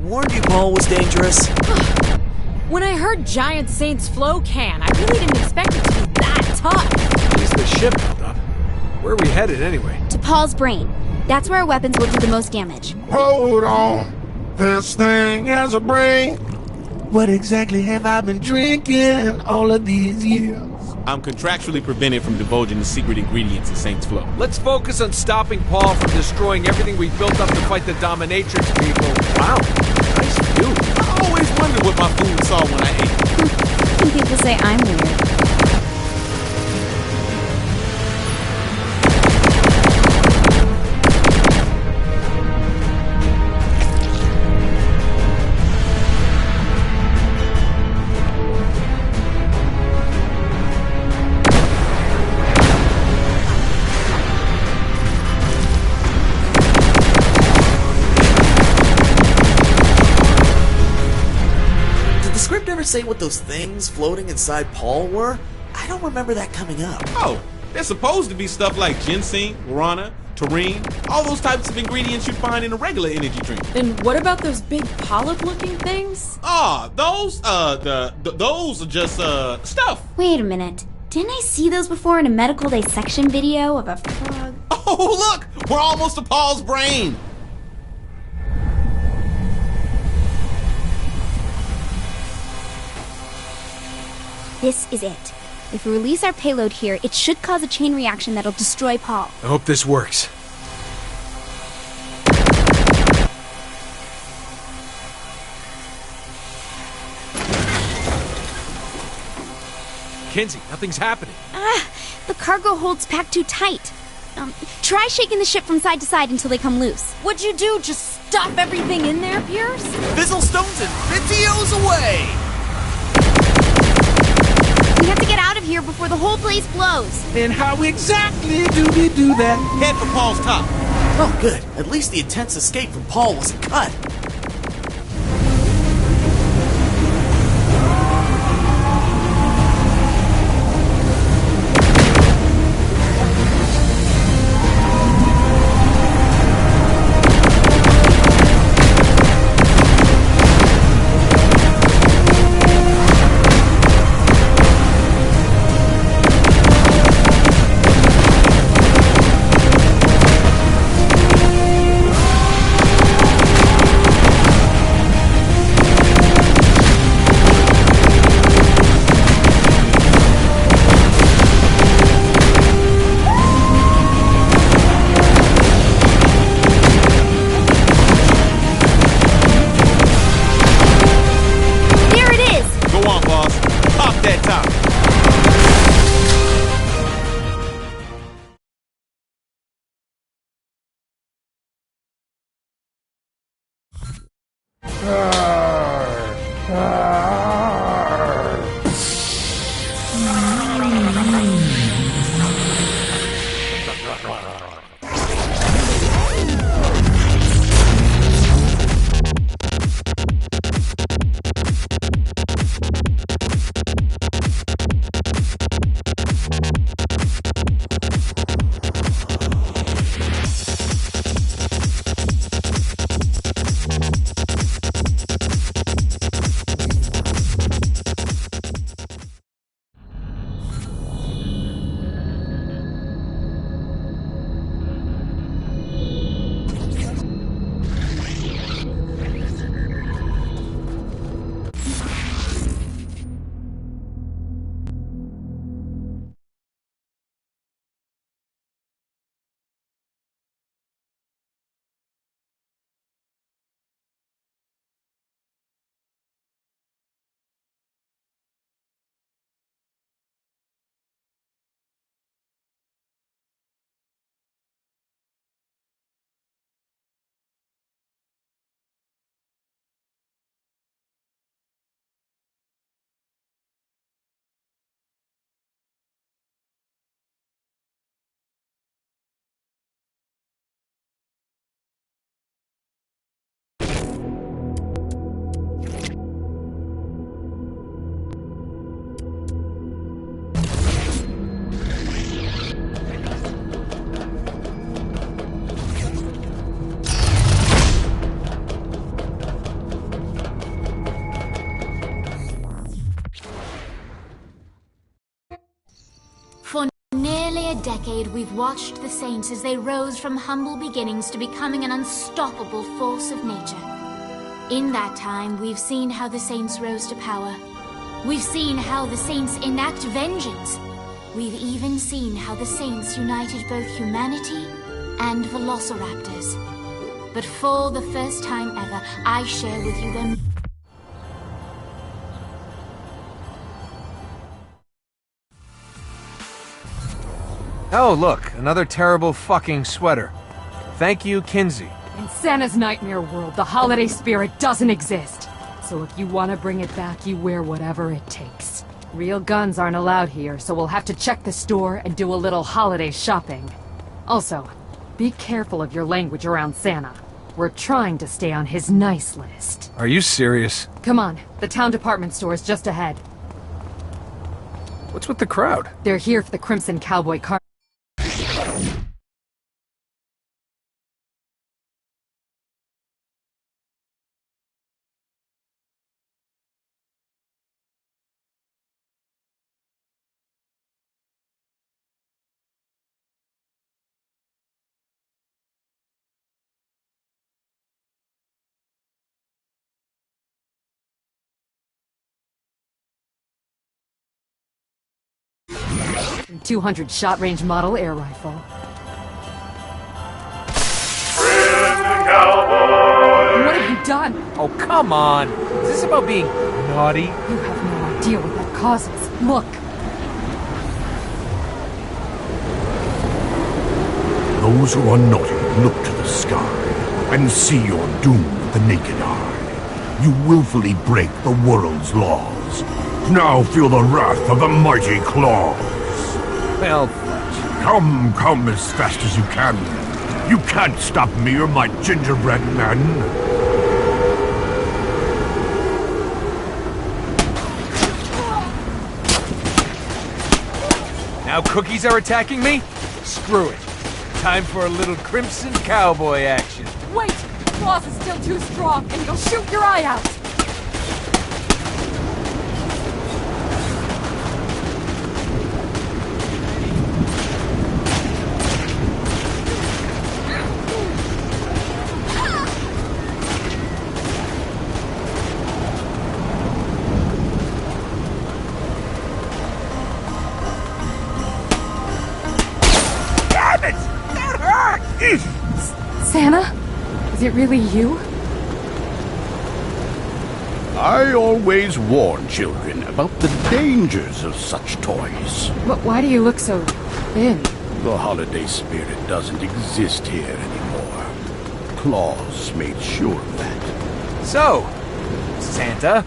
warned you Paul was dangerous. When I heard Giant Saint's flow can, I really didn't expect it to be that tough. At least the ship held up. Where are we headed anyway? To Paul's brain. That's where our weapons will do the most damage. Hold on. This thing has a brain. What exactly have I been drinking all of these years? I'm contractually prevented from divulging the secret ingredients in Saint's Flow. Let's focus on stopping Paul from destroying everything we built up to fight the dominatrix people. Wow, nice view. I always wondered what my food saw when I ate. And people say I'm weird. Ever say what those things floating inside Paul were? I don't remember that coming up. Oh, they're supposed to be stuff like ginseng, guarana, taurine, all those types of ingredients you'd find in a regular energy drink. And what about those big polyp-looking things? Those are just, stuff. Wait a minute. Didn't I see those before in a medical dissection video of a frog? Oh, look! We're almost to Paul's brain! This is it. If we release our payload here, it should cause a chain reaction that'll destroy Paul. I hope this works. Kinsey, nothing's happening. The cargo hold's packed too tight. Try shaking the ship from side to side until they come loose. What'd you do? Just stuff everything in there, Pierce? Fizzlestones and Vitios away! We have to get out of here before the whole place blows. And how exactly do we do that? Head for Paul's top. Oh, good. At least the intense escape from Paul wasn't cut. For nearly a decade, we've watched the Saints as they rose from humble beginnings to becoming an unstoppable force of nature. In that time, we've seen how the Saints rose to power. We've seen how the Saints enact vengeance. We've even seen how the Saints united both humanity and velociraptors. But for the first time ever, I share with you the... Oh, look, another terrible fucking sweater. Thank you, Kinsey. In Santa's nightmare world, the holiday spirit doesn't exist. So if you want to bring it back, you wear whatever it takes. Real guns aren't allowed here, so we'll have to check the store and do a little holiday shopping. Also, be careful of your language around Santa. We're trying to stay on his nice list. Are you serious? Come on, the town department store is just ahead. What's with the crowd? They're here for the Crimson Cowboy car. 200 shot range model air rifle. What have you done? Oh, come on. Is this about being naughty? You have no idea what that causes. Look. Those who are naughty look to the sky and see your doom with the naked eye. You willfully break the world's laws. Now feel the wrath of the mighty claws. Well, Come as fast as you can. You can't stop me or my gingerbread men. now cookies are attacking me? Screw it. Time for a little Crimson Cowboy action. Wait! Claws is still too strong, and you'll shoot your eye out! Santa? Is it really you? I always warn children about the dangers of such toys. But why do you look so thin? The holiday spirit doesn't exist here anymore. Claus made sure of that. So, Santa,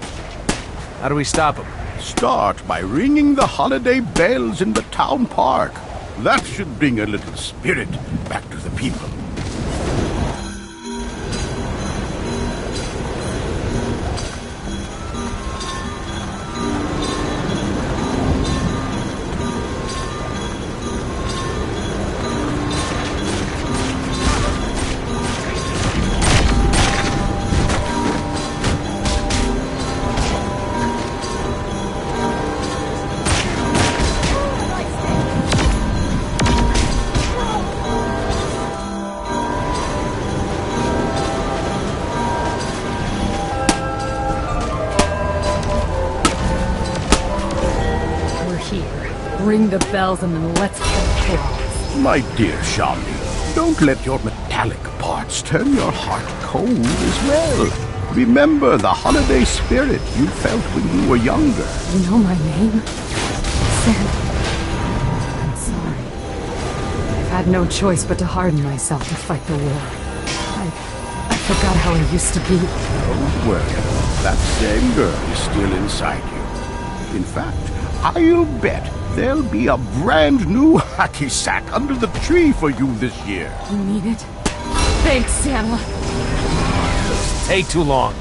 how do we stop him? Start by ringing the holiday bells in the town park. That should bring a little spirit back to the people. Ring the bells and then let's kill Claus. My dear Charlie, don't let your metallic parts turn your heart cold as well. Remember the holiday spirit you felt when you were younger. You know my name? Santa. I'm sorry. I've had no choice but to harden myself to fight the war. I forgot how I used to be. Don't worry. That same girl is still inside you. In fact, I'll bet there'll be a brand new hacky sack under the tree for you this year. You mean it? Thanks, Santa. Take too long.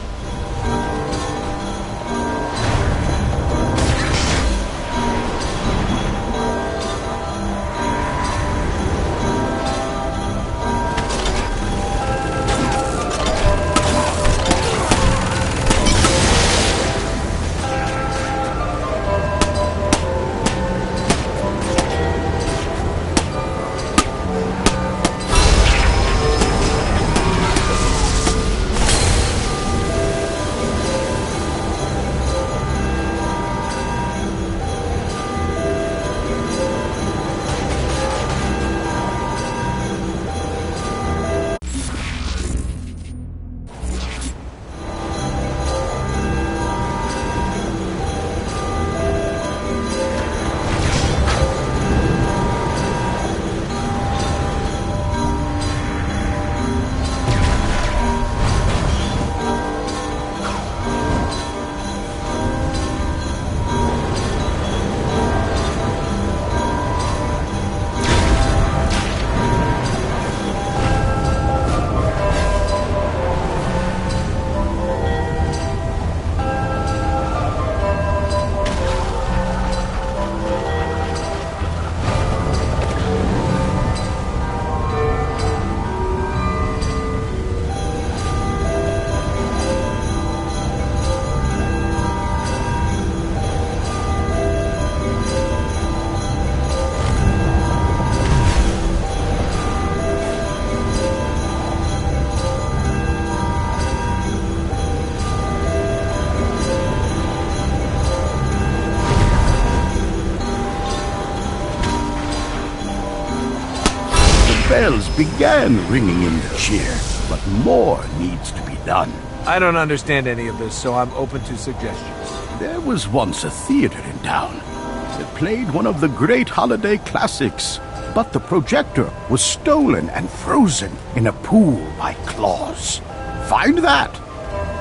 bells began ringing in the cheer, but more needs to be done. I don't understand any of this, so I'm open to suggestions. There was once a theater in town that played one of the great holiday classics, but the projector was stolen and frozen in a pool by claws. Find that,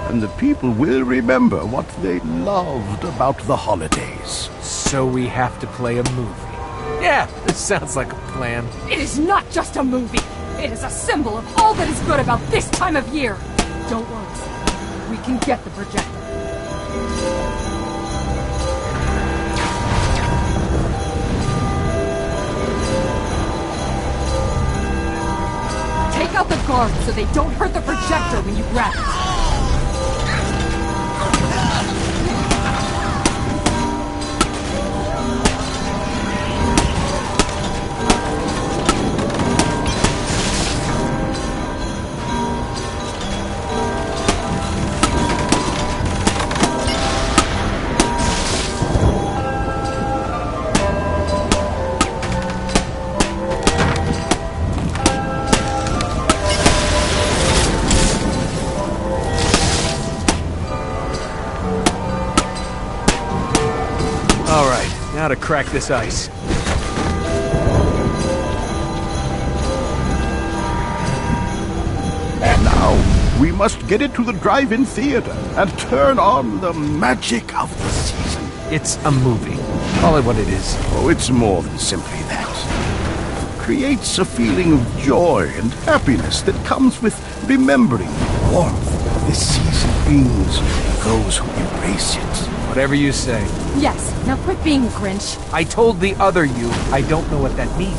and the people will remember what they loved about the holidays. So we have to play a movie. Yeah, this sounds like a plan. It is not just a movie. It is a symbol of all that is good about this time of year. Don't worry, Sam. We can get the projector. Take out the guards so they don't hurt the projector when you grab it. Now to crack this ice. And now, we must get it to the drive-in theater and turn on the magic of the season. It's a movie. Call it what it is. Oh, it's more than simply that. It creates a feeling of joy and happiness that comes with remembering the warmth this season brings to those who embrace it. Whatever you say. Yes, now quit being a Grinch. I told the other you, I don't know what that means.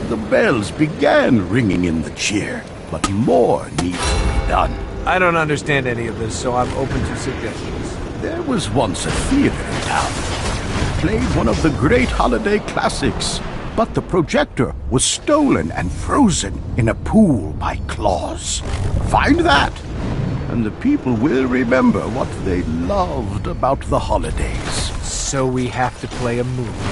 The bells began ringing in the cheer, but more needs to be done. I don't understand any of this, so I'm open to suggestions. There was once a theater in town that played one of the great holiday classics, but the projector was stolen and frozen in a pool by claws. Find that, and the people will remember what they loved about the holidays. So we have to play a movie.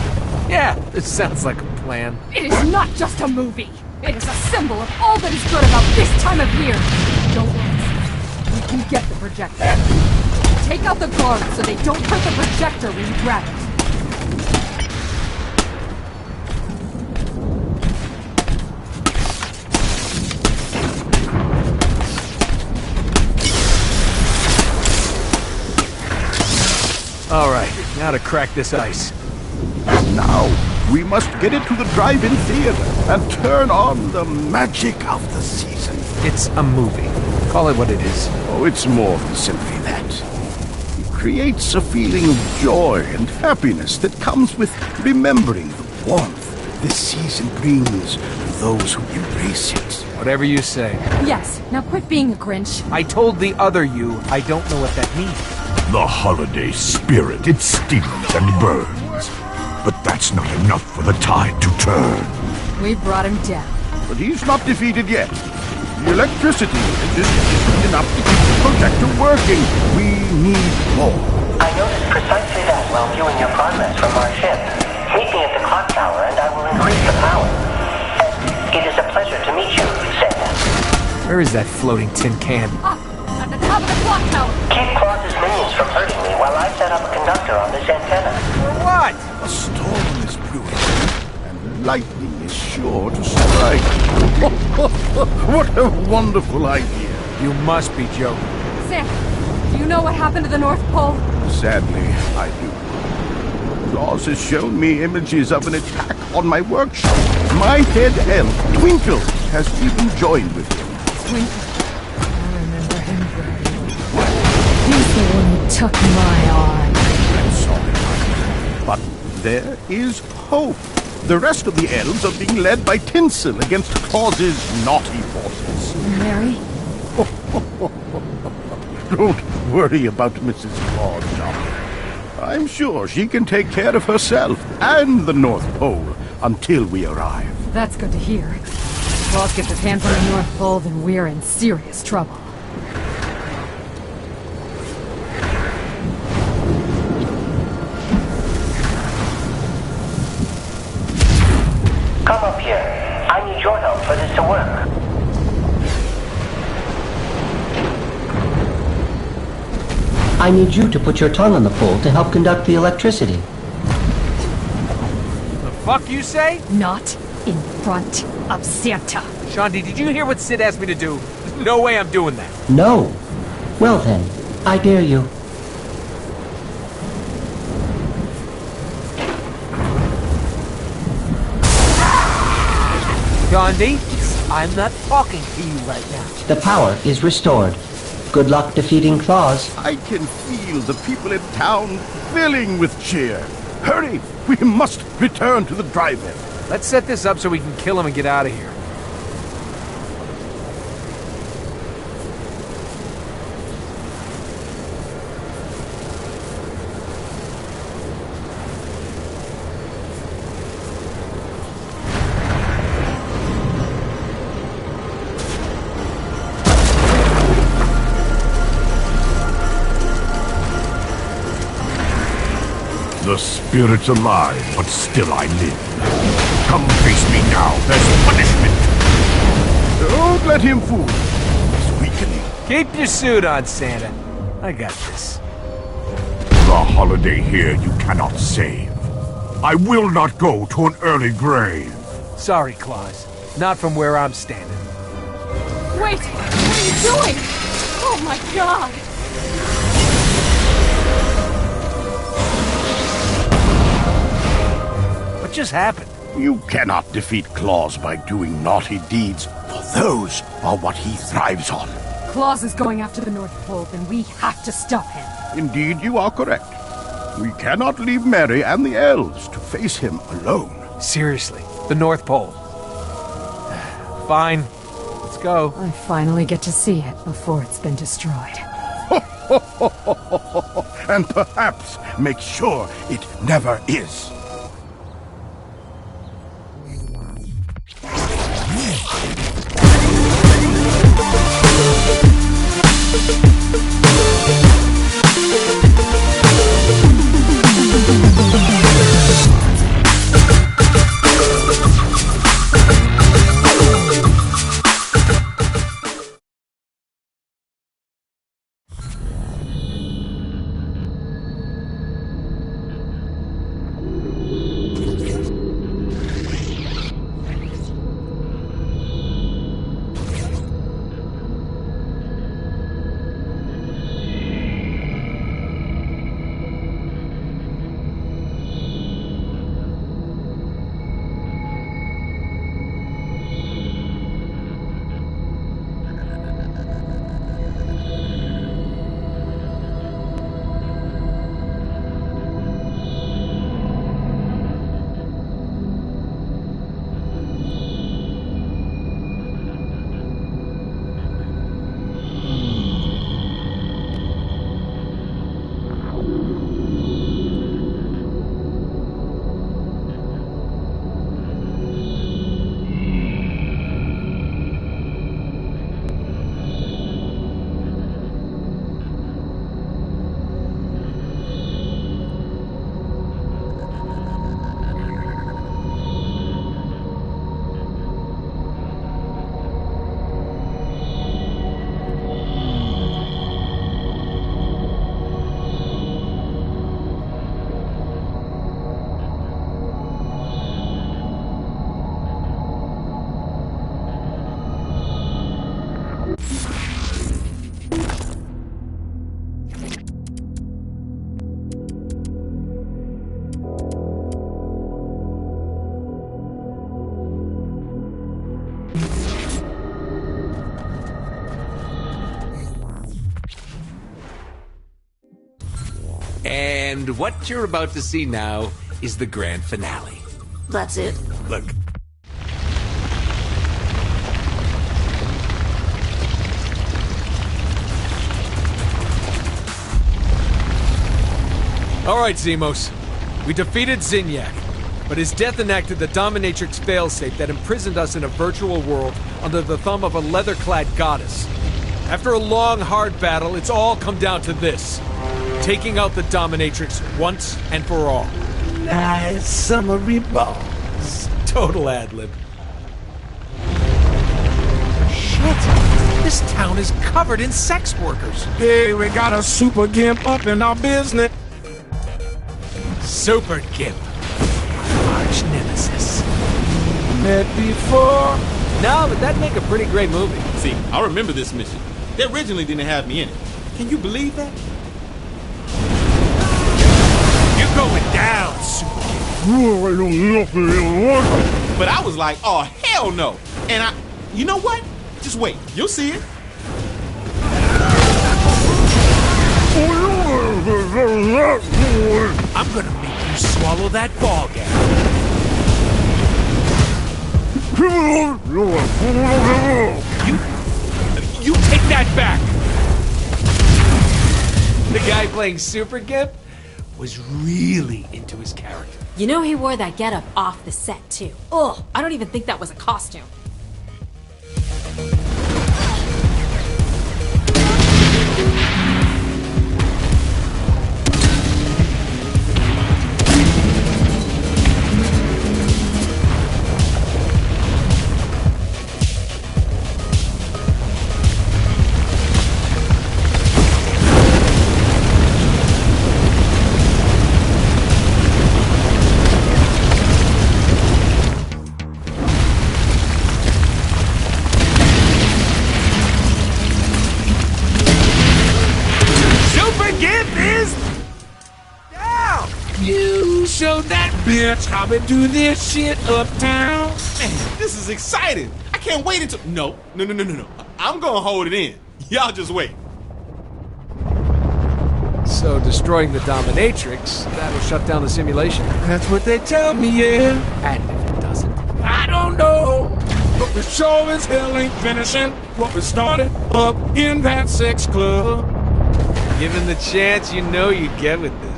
Yeah, this sounds like a plan. It is not just a movie. It is a symbol of all that is good about this time of year. Don't worry, we can get the projector. Take out the guards so they don't hurt the projector when you grab it. All right, now to crack this ice. Now, we must get it to the drive-in theater and turn on the magic of the season. It's a movie. Call it what it is. Oh, it's more than simply that. It creates a feeling of joy and happiness that comes with remembering the warmth this season brings to those who embrace it. Whatever you say. Yes, now quit being a Grinch. I told the other you, I don't know what that means. The holiday spirit, it stings and burns. But that's not enough for the tide to turn. We brought him down. But he's not defeated yet. The electricity isn't enough to keep the projector working. We need more. I noticed precisely that while viewing your progress from our ship. Meet me at the clock tower and I will increase the power. And it is a pleasure to meet you, Santa. Where is that floating tin can? Up, at the top of the clock tower. Keep Claus's minions from hurting me while I set up a conductor on this antenna. For what? A storm is brewing. and lightning is sure to strike. What a wonderful idea. You must be joking. Sam, do you know what happened to the North Pole? Sadly, I do. Claus has shown me images of an attack on my workshop. My head elf, Twinkle, has even joined with him. Twinkle. I remember him very well. He's the one who took my arm. I'm sorry, but there is hope. The rest of the elves are being led by Tinsel against Claus's naughty forces. Mary? Don't worry about Mrs. Claus, John. I'm sure she can take care of herself and the North Pole until we arrive. That's good to hear. If Claus gets his hands on the North Pole, then we're in serious trouble. Come up here. I need your help for this to work. I need you to put your tongue on the pole to help conduct the electricity. The fuck you say? Not in front of Santa. Shandi, did you hear what Sid asked me to do? No way I'm doing that. No. Well then, I dare you. Gandhi, I'm not talking to you right now. The power is restored. Good luck defeating Claus. I can feel the people in town filling with cheer. Hurry! We must return to the drive-in. Let's set this up so we can kill him and get out of here. The spirit's alive, but still I live. Come face me now. There's punishment. Don't let him fool you. He's weakening. Keep your suit on, Santa. I got this. The holiday here you cannot save. I will not go to an early grave. Sorry, Claus. Not from where I'm standing. Wait! What are you doing? Oh my god! What just happened? You cannot defeat Claus by doing naughty deeds, for those are what he thrives on. Claus is going after the North Pole, then we have to stop him. Indeed, you are correct. We cannot leave Mary and the elves to face him alone. Seriously, the North Pole. Fine. Let's go. I finally get to see it before it's been destroyed. And perhaps make sure it never is. And what you're about to see now is the grand finale. That's it. Look. Alright, Zemos. We defeated Zinyak, but his death enacted the dominatrix failsafe that imprisoned us in a virtual world under the thumb of a leather-clad goddess. After a long, hard battle, it's all come down to this. Taking out the dominatrix once and for all. Nice summery balls. Total ad-lib. Shit. This town is covered in sex workers. Hey, we got a super gimp up in our business. Super Gimp. My arch nemesis. Met before? No, but that'd make a pretty great movie. See, I remember this mission. They originally didn't have me in it. Can you believe that? You're going down, Super Gimp. But I was like, oh, hell no. And you know what? Just wait. You'll see it. I'm gonna make you swallow that ball gag. You take that back! The guy playing Super Gimp was really into his character. You know he wore that getup off the set, too. Ugh, I don't even think that was a costume. You showed that bitch how we do this shit uptown. Man, this is exciting. I can't wait until... No. I'm gonna hold it in. Y'all just wait. So destroying the dominatrix, that'll shut down the simulation. That's what they tell me, yeah. And if it doesn't? I don't know. But we sure as hell ain't finishing what we started up in that sex club. Given the chance, you know you'd get with this.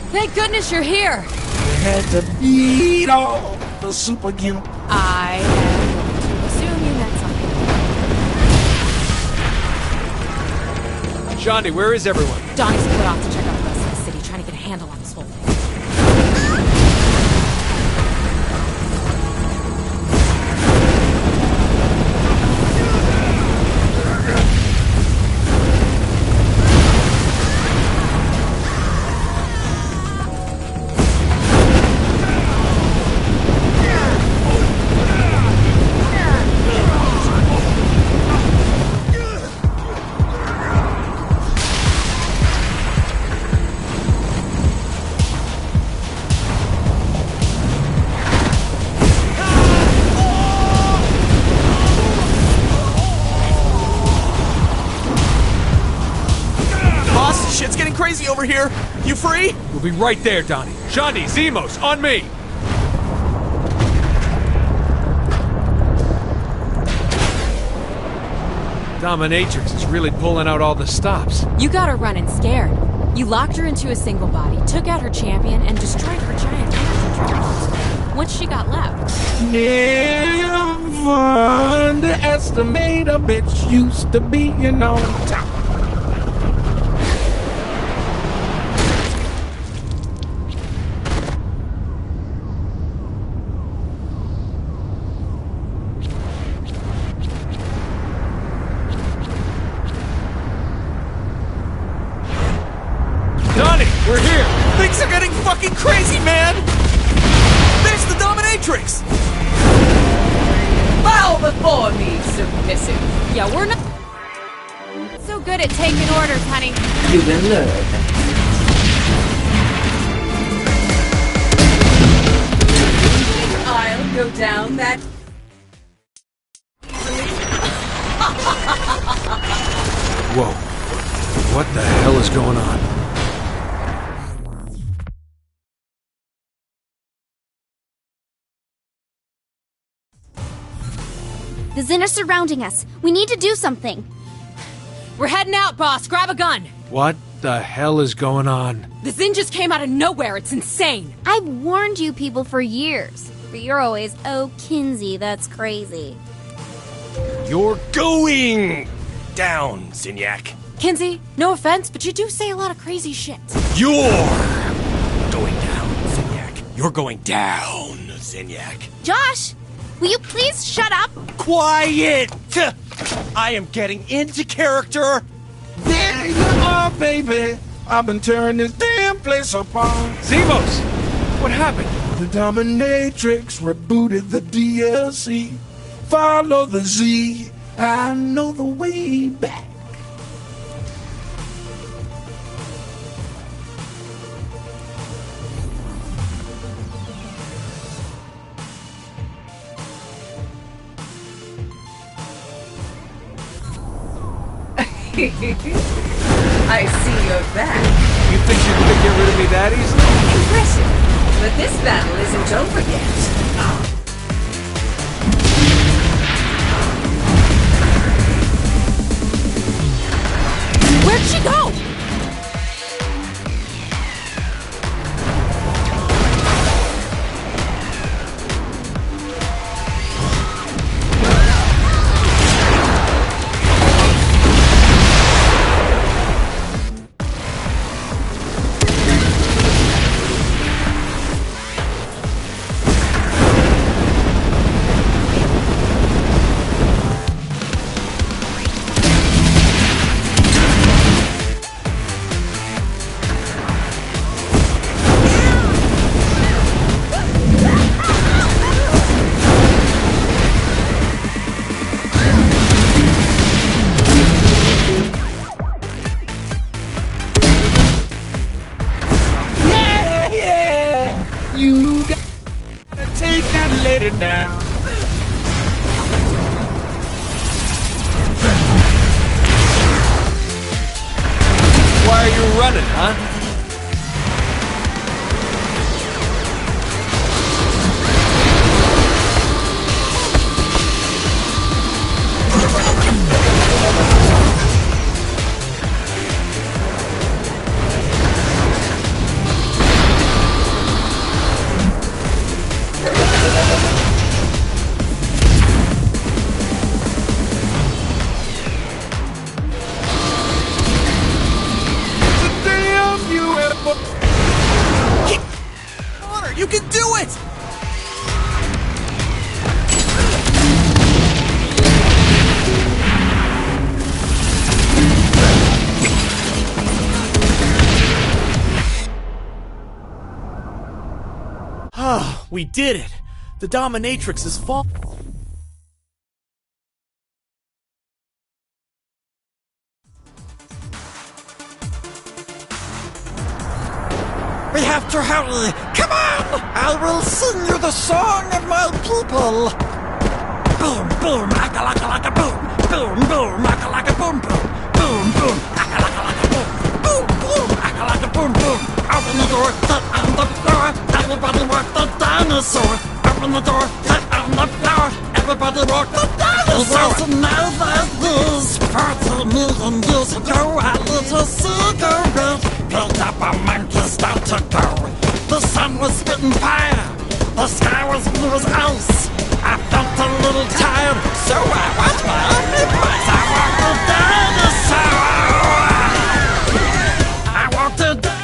Thank goodness you're here! We had to beat all the super gimp. I am going to assume you meant something. Johnny, where is everyone? Donnie's split off to check out the rest of the city, trying to get a handle on this whole thing. Shit's getting crazy over here. You free? We'll be right there, Donnie. Johnny, Zemos, on me! Dominatrix is really pulling out all the stops. You got her running scared. You locked her into a single body, took out her champion, and destroyed her giant energy dragons. Once she got left. Never underestimate a bitch used to be, you know. Donnie, we're here! Things are getting fucking crazy, man! There's the dominatrix! Bow before me, submissive. Yeah, we're not so good at taking orders, honey. You will learn. I'll go down that. Whoa. What the hell is going on? The Zin are surrounding us. We need to do something. We're heading out, boss. Grab a gun. What the hell is going on? The Zin just came out of nowhere. It's insane. I've warned you people for years. But you're always, oh, Kinsey, that's crazy. You're going down, Zinyak. Kinsey, no offense, but you do say a lot of crazy shit. You're going down, Zinyak. You're going down, Zinyak. Josh, will you please shut up? Quiet! I am getting into character. There you are, baby. I've been tearing this damn place apart. Zevos! What happened? The dominatrix rebooted the DLC. Follow the Z. I know the way back. I see you're back. You think you could get rid of me that easily? Impressive. But this battle isn't over yet. Where'd she go? You gotta take that lady down. Why are you running, huh? You can do it! Ah, we did it! The dominatrix is falling. We have to hurry! Come on! I will sing you the song of my people! Boom, boom, aka-laka-laka, boom! Boom, boom, aka-laka, boom, boom! Boom, boom, aka-laka-laka, boom! Boom, boom, aka-laka, boom, boom! Open the door, get on the floor! Everybody walk the dinosaur! Open the door, get on the floor! Everybody walk the dinosaur! It was another this 40 million years ago, a little cigarette built up a monkey start to go. The sun was spitting fire, the sky was blue as ice. I felt a little tired, so I watched my only prize. I walked the dinosaur. I walked the dinosaur.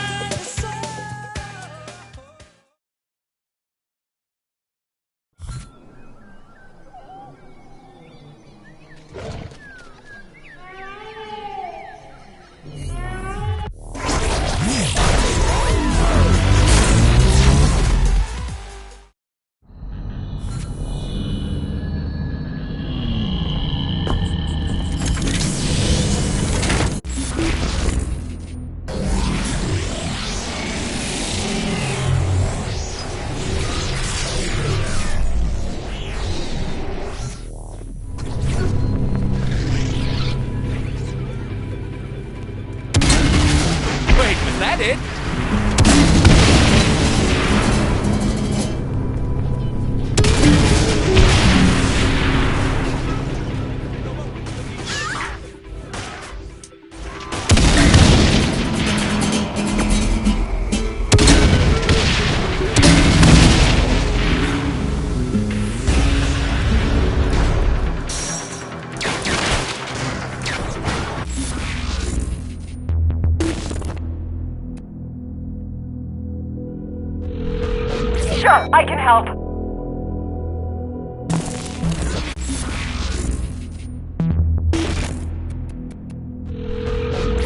Sure, I can help.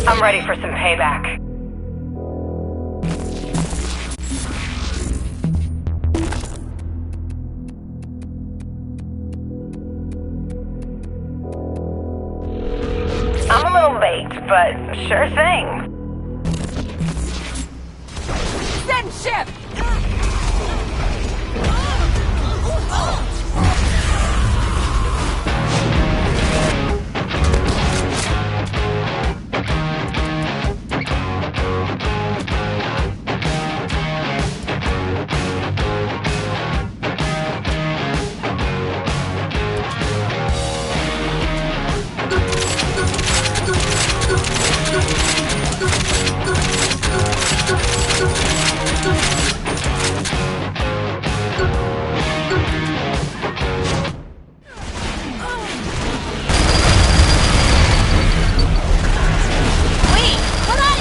I'm ready for some payback. I'm a little late, but sure thing. Send ship!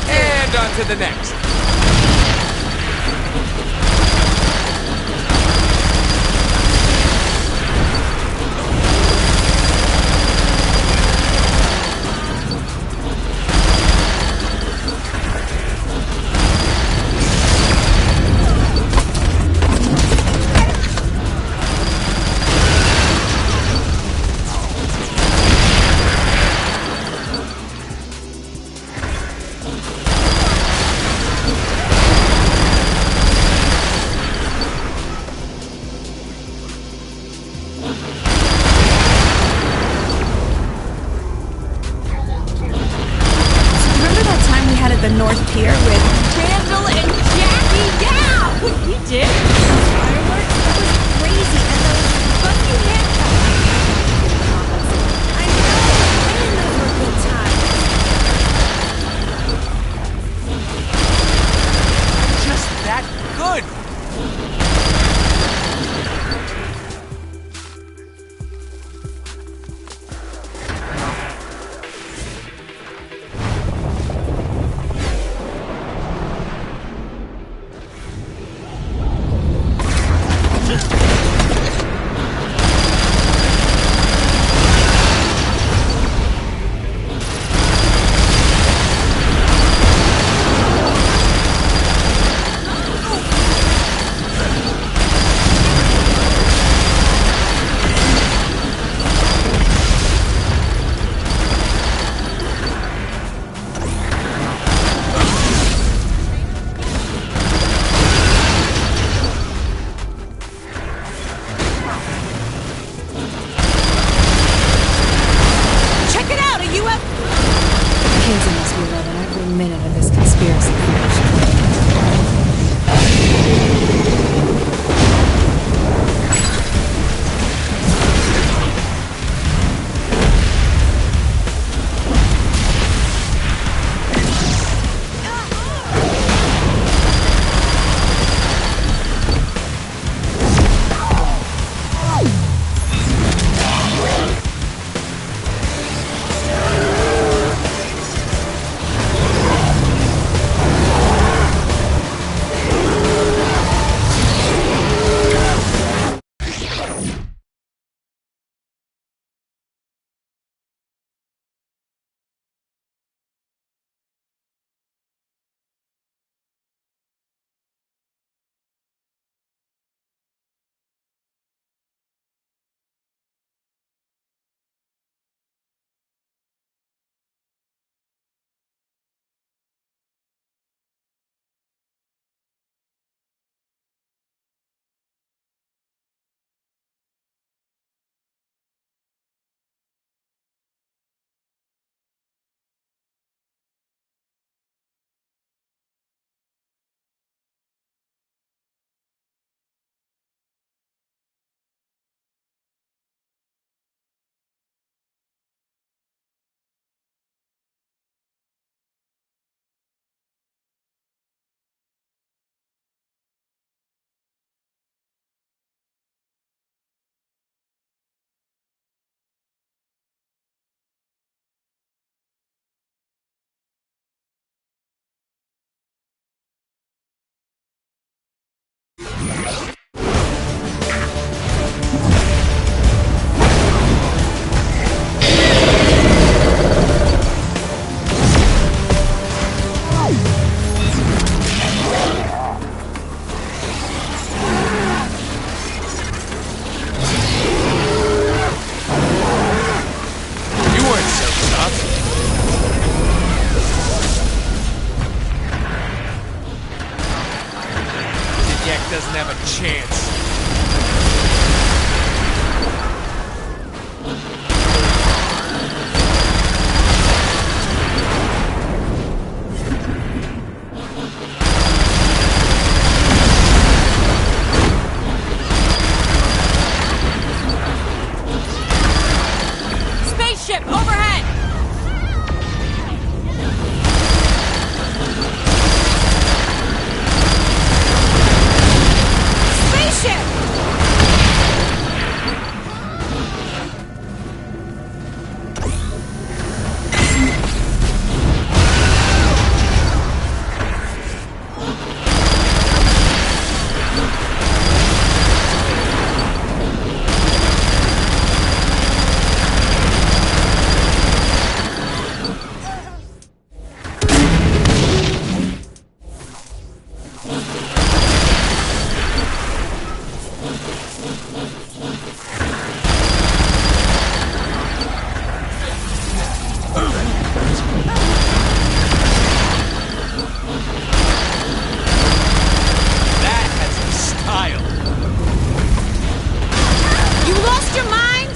And on to the next. The North Pier with Randall and Jackie. Yeah! What we did? Fireworks? That was crazy. And those funky handcuffs. I know. And those were good times. Just that good. Kinsey must be loving every minute of this conspiracy theory. Zinyak doesn't have a chance. Spaceship overhead! Spaceship! That has some style. You lost your mind?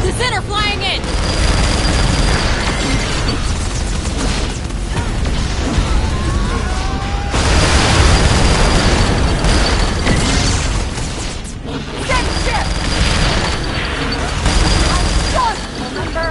The Zin are flying in! Send ship! I'm done, remember?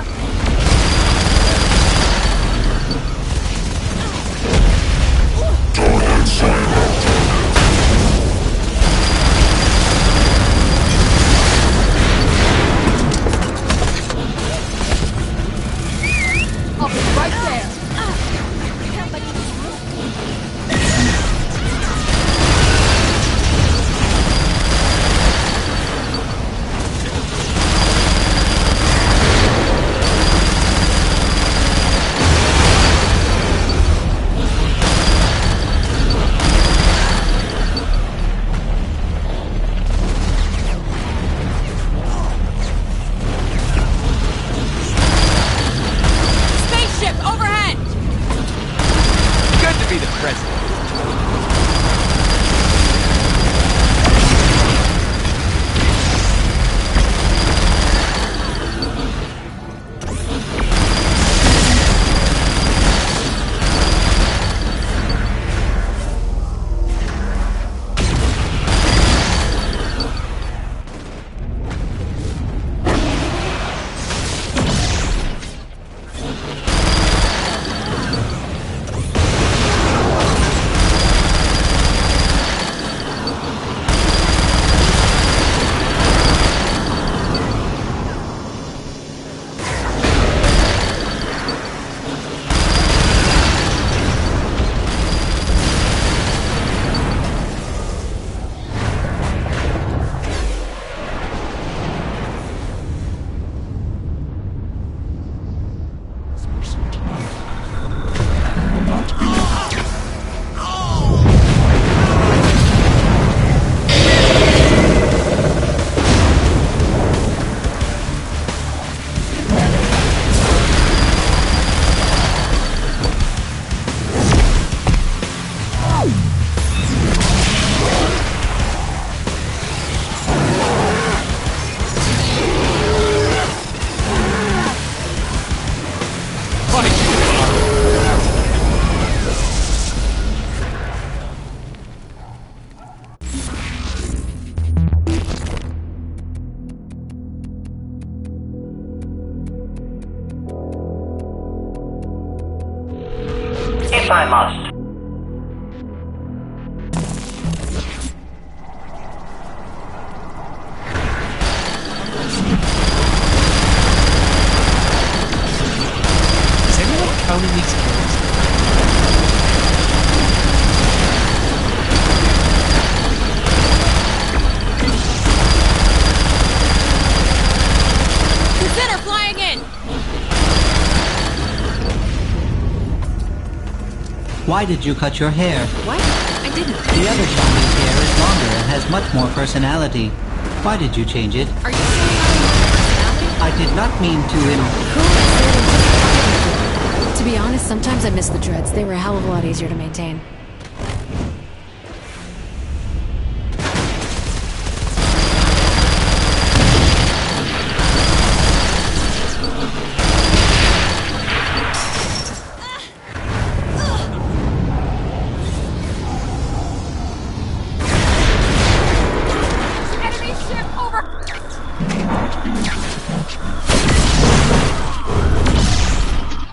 I'll be right there. Spaceship overhead! Good to be the president. If I must. Is anyone counting these kills? The Zin are flying in! Why did you cut your hair? What? I didn't. The other Shami's hair is longer and has much more personality. Why did you change it? Are you saying I have more personality? I did not mean to Who is there to sometimes I miss the dreads. They were a hell of a lot easier to maintain.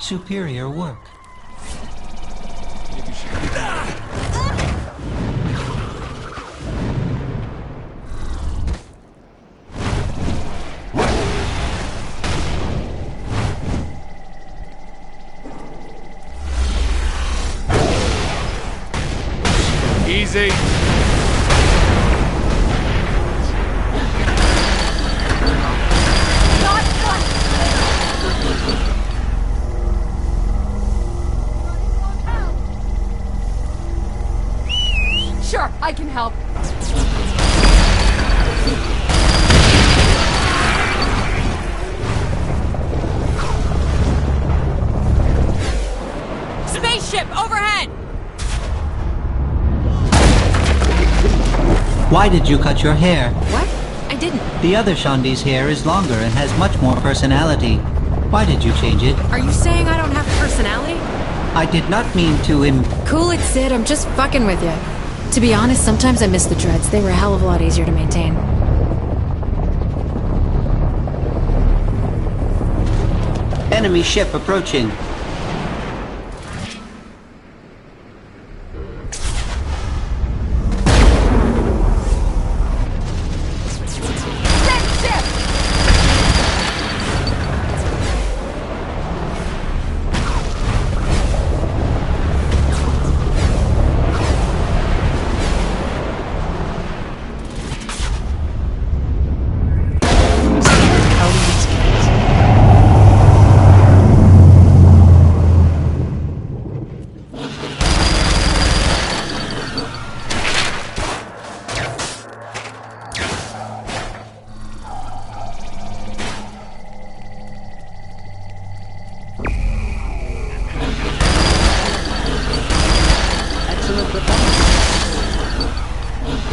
Superior work. Easy. Sure, I can help. Spaceship overhead! Why did you cut your hair? What? I didn't. The other Shandi's hair is longer and has much more personality. Why did you change it? Are you saying I don't have personality? I did not mean to Cool it, Sid. I'm just fucking with you. To be honest, sometimes I miss the dreads. They were a hell of a lot easier to maintain. Enemy ship approaching.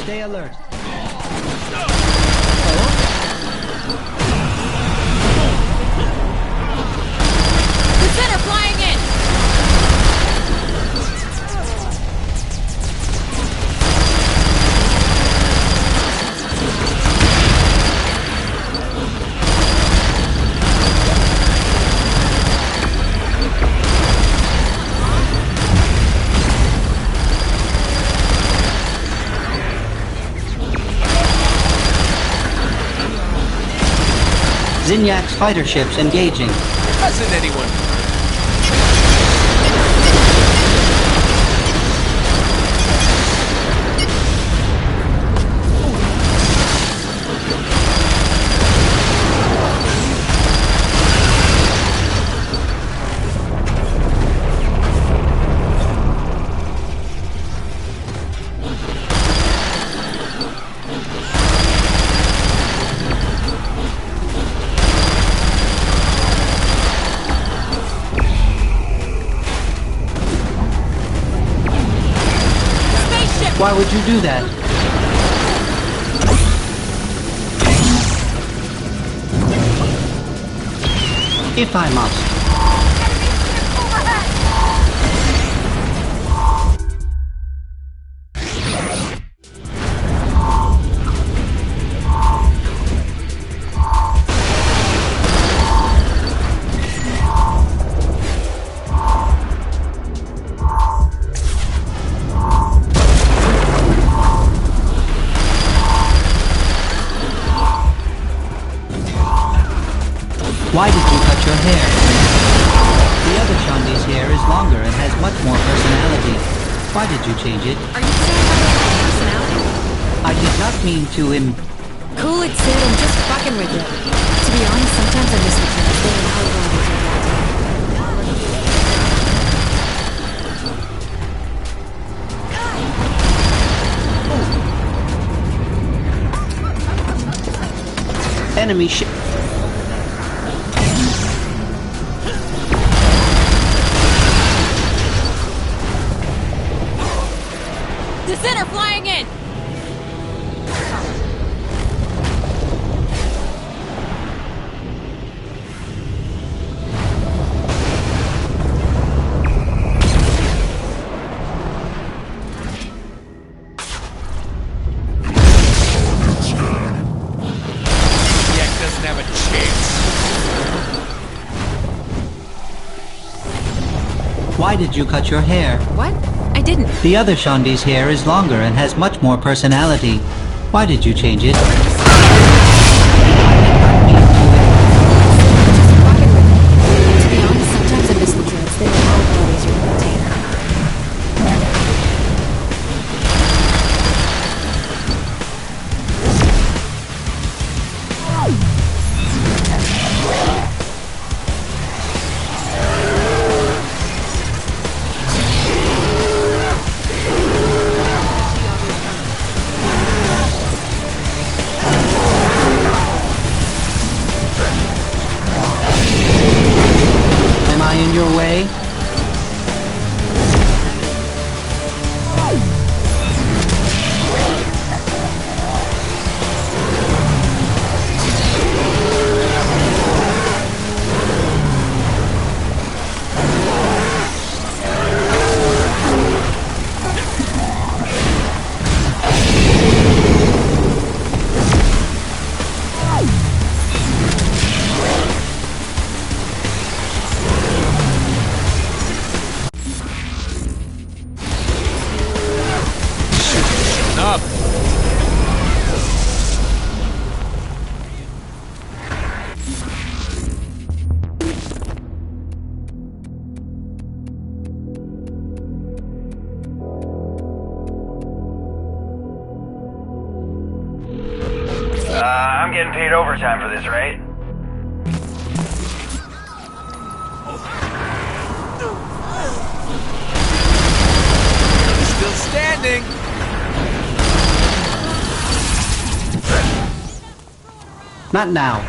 Stay alert. Lieutenant flying in! Zinyak's fighter ships engaging. Hasn't anyone? Why would you do that? If I must. Why did you cut your hair? The other Shandi's hair is longer and has much more personality. Why did you change it? Are you saying I don't have personality? I did not mean to Cool it, Sid. I'm just fucking with you. To be honest, sometimes I miss the dreads. They were a hell of a lot easier to maintain. Enemy ship. Zin are flying in! Doesn't have a chance. Why did you cut your hair? What? I didn't. The other Shandi's hair is longer and has much more personality. Why did you change it? To be honest, sometimes I miss the dreads. They were all bodies or rotator. Am I in your way? Up. I'm getting paid overtime for this, right? Still standing. Not now.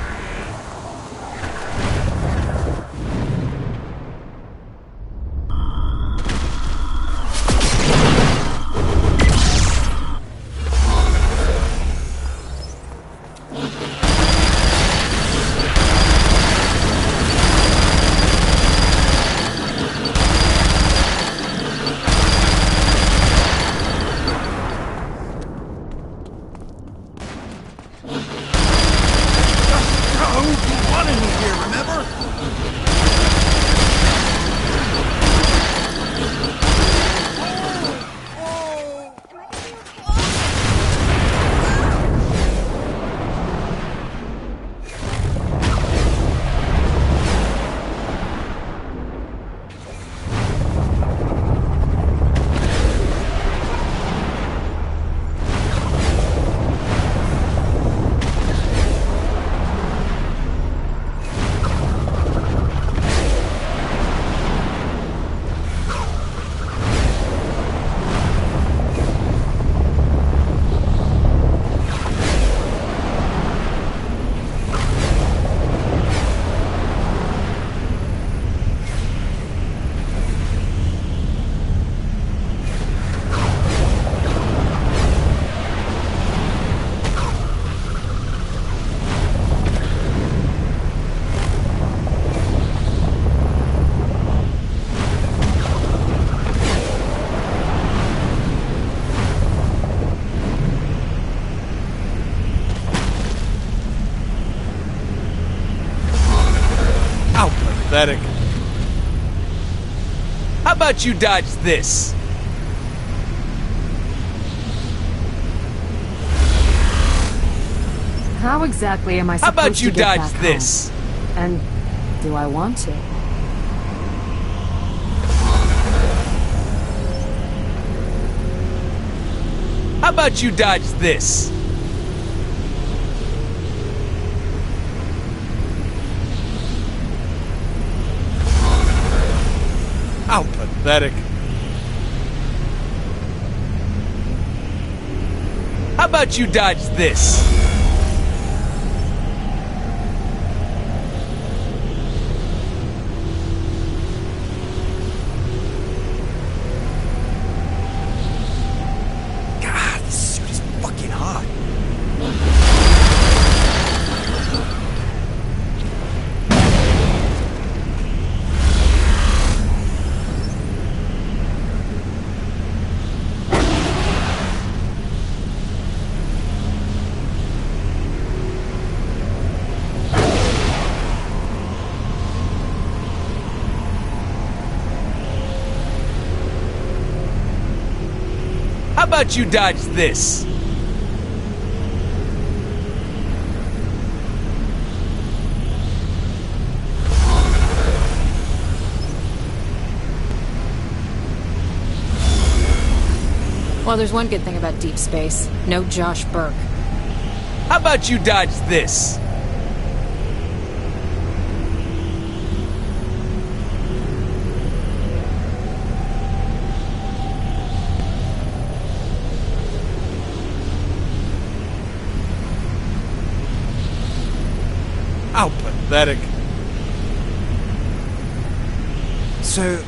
Pathetic. How about you dodge this? How exactly am I How supposed about you to get dodge back this? home? And do I want to? How about you dodge this? How pathetic. How about you dodge this? about you dodge this? Well, there's one good thing about deep space. No Josh Burke. How about you dodge this? How pathetic. So,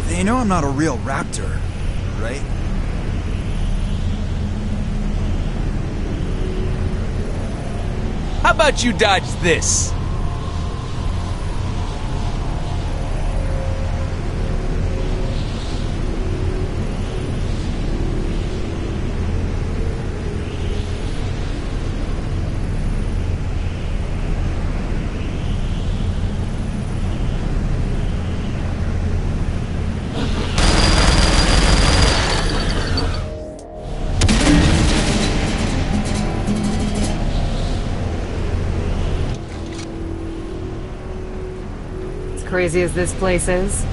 they know I'm not a real raptor, right? How about you dodge this? Crazy as this place is.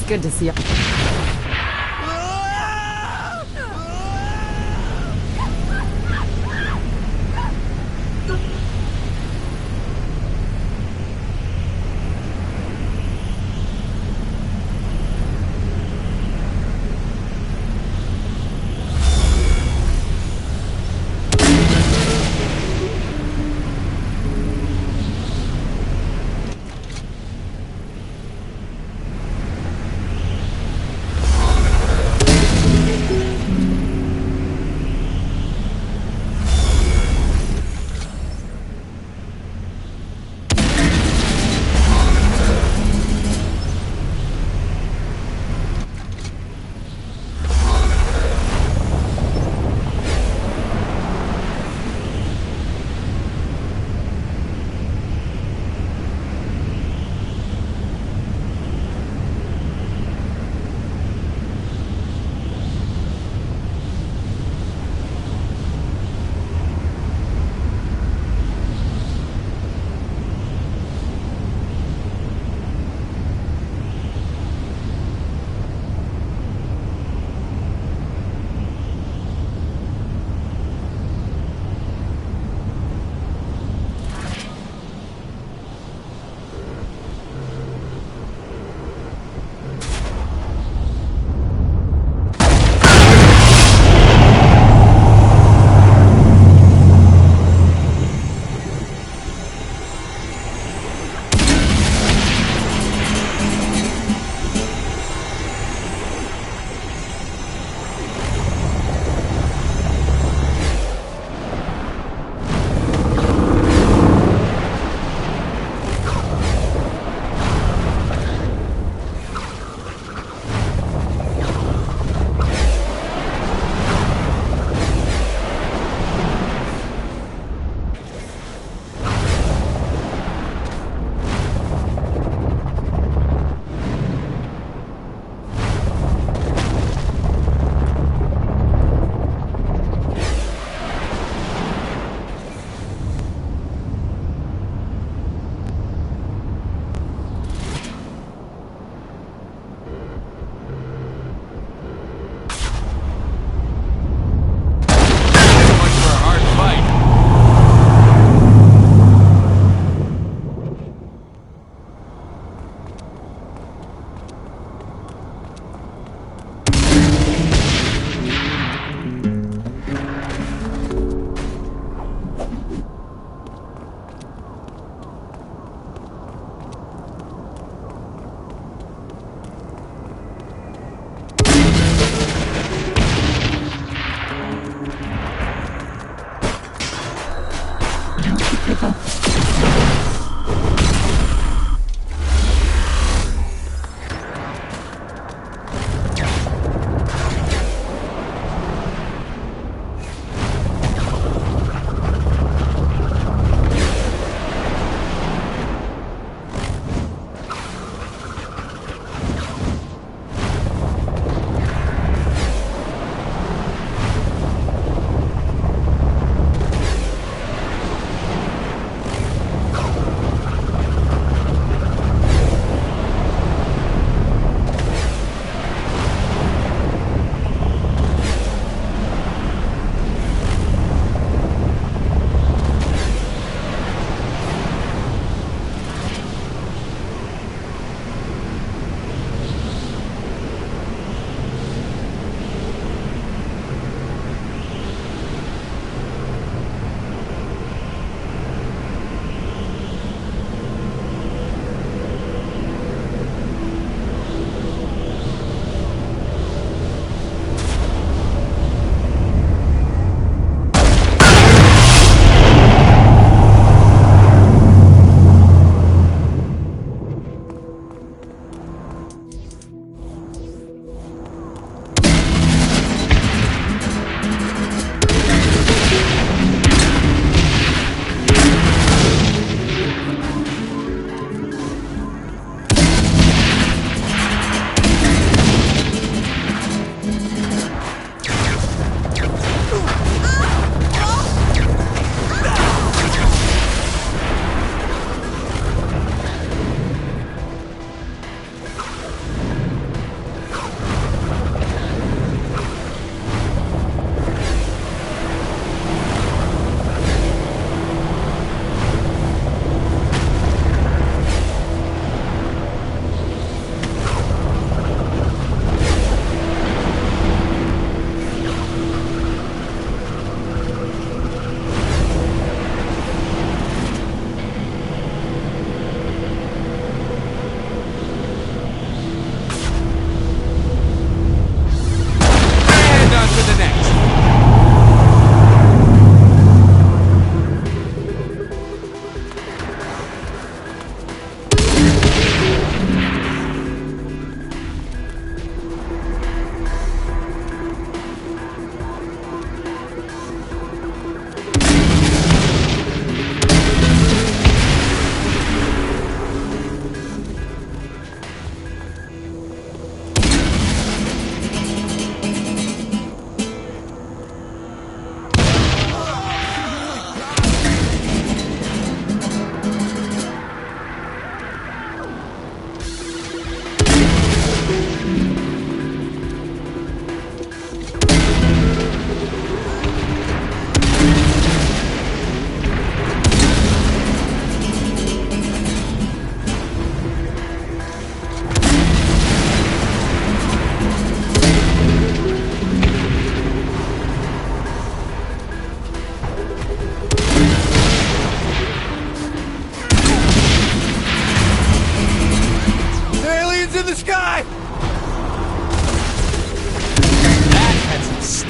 Good to see you.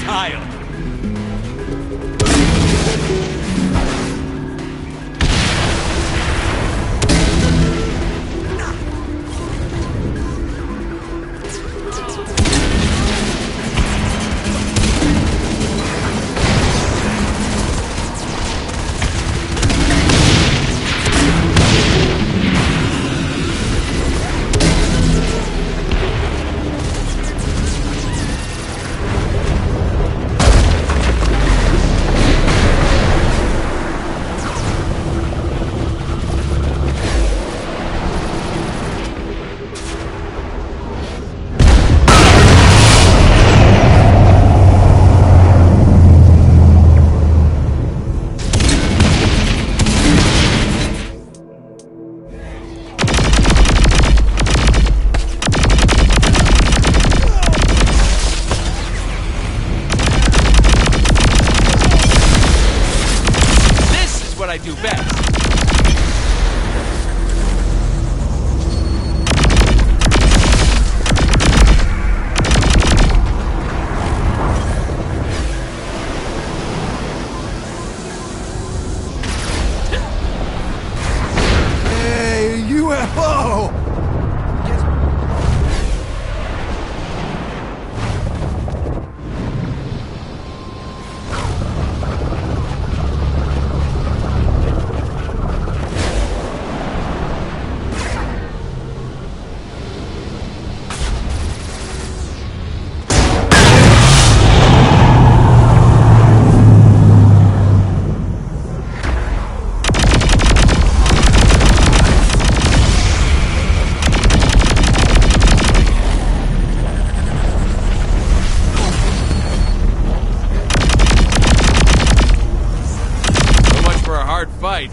style. What I do best. Hey, UFO! Fight.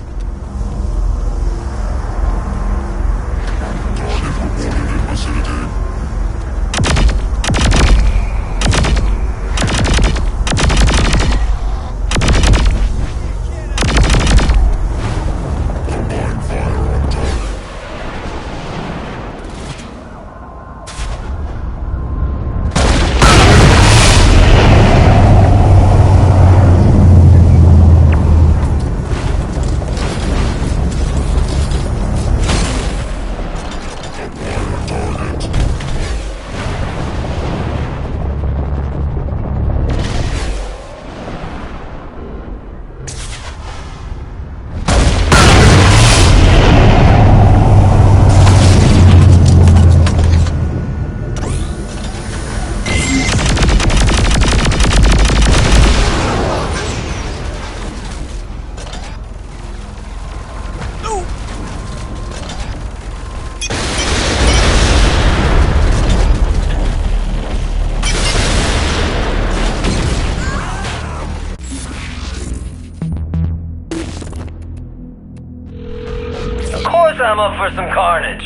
I'm up for some carnage.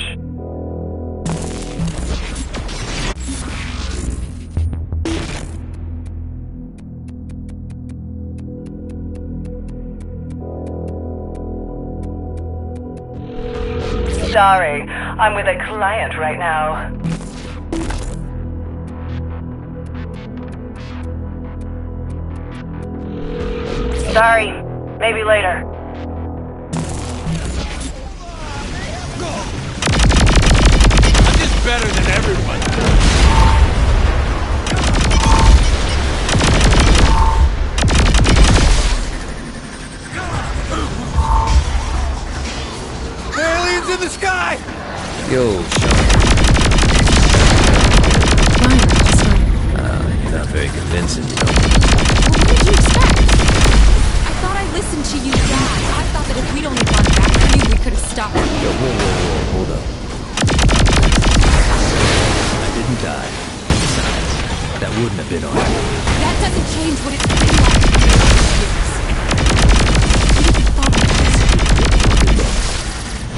Sorry, I'm with a client right now. Sorry, maybe later. I'm just better than everyone. Aliens in the sky! Yo, Sean. Not very convincing, you know. What did you expect? I thought I listened to you, Dad. I thought that if we'd only gone back to you, we could have stopped. Yo, whoa, hold up. I didn't die. Besides, that wouldn't have been on you. That doesn't change what it's been like for years.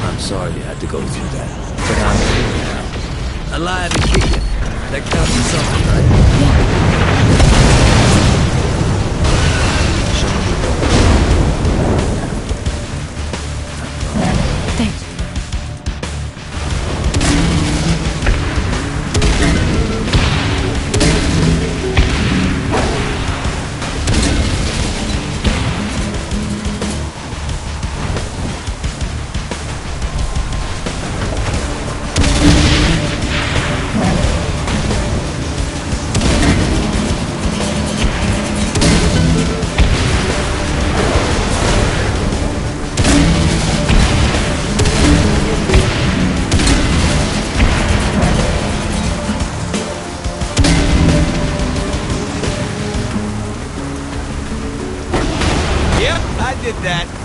I'm sorry you had to go through that. But I'm here now. Alive and kicking. That counts for something, right? Show me the door. Thanks. that.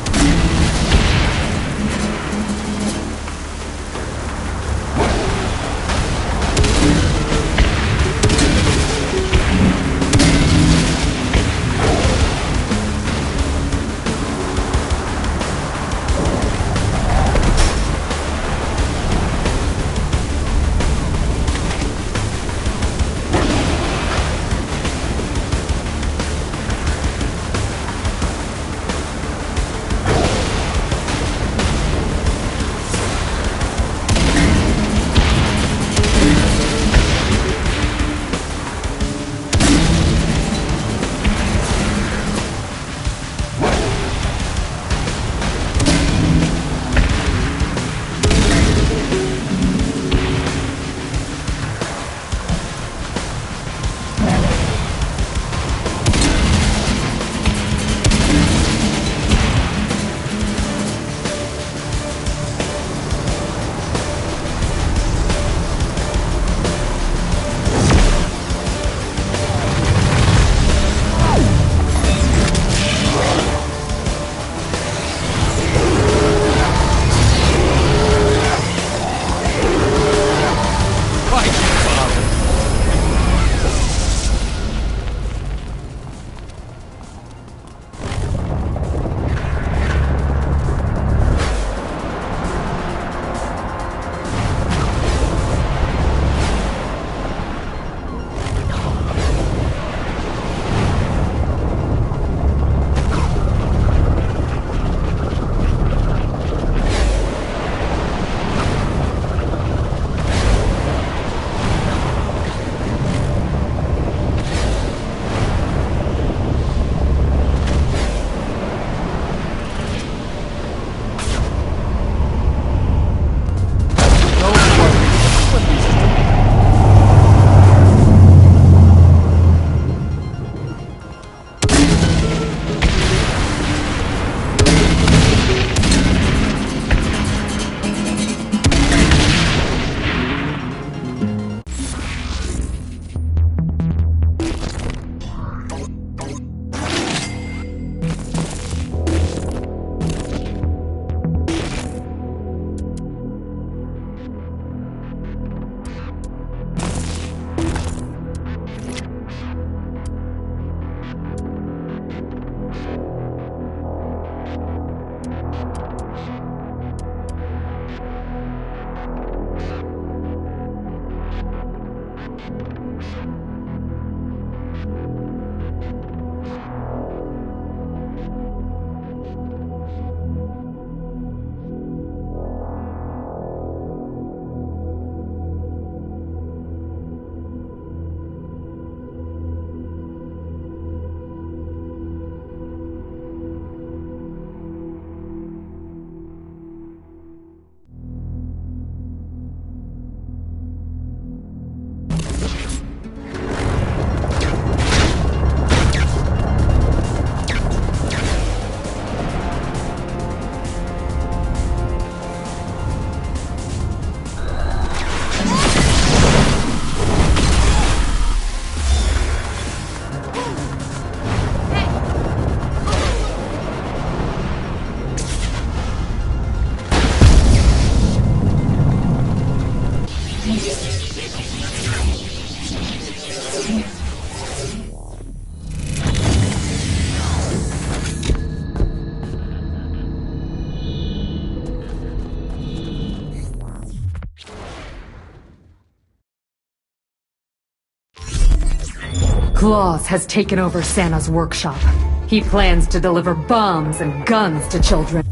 Claus has taken over Santa's workshop. He plans to deliver bombs and guns to children.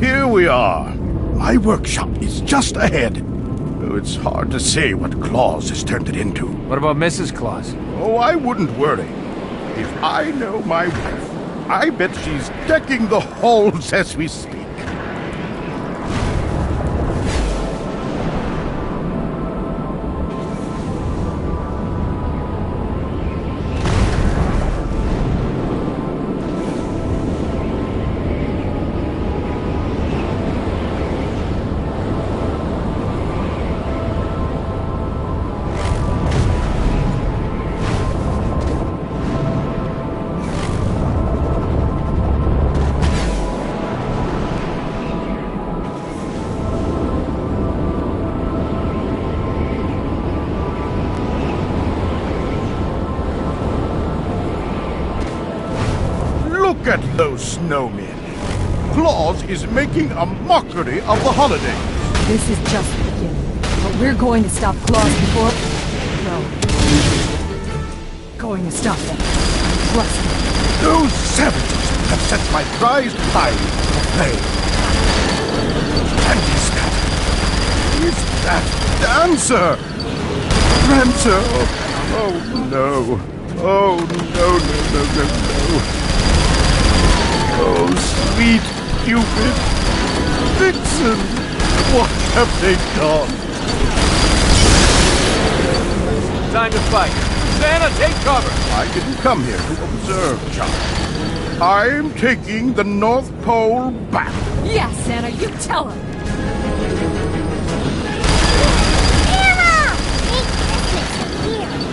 Here we are. My workshop is just ahead. Though it's hard to say what Claus has turned it into. What about Mrs. Claus? Oh, I wouldn't worry. If I know my wife, I bet she's decking the halls as we speak. at those snowmen. Claus is making a mockery of the holidays. This is just the beginning. But we're going to stop Claus before... No. Going to stop them. Trust me. Those savages have set my prized hive aflame. And is that Dancer? Prancer! Oh no. Oh no. Oh, sweet Cupid. Vixen! What have they done? Time to fight. Santa, take cover! I didn't come here to observe, child. I'm taking the North Pole back. Yes, Santa, you tell him!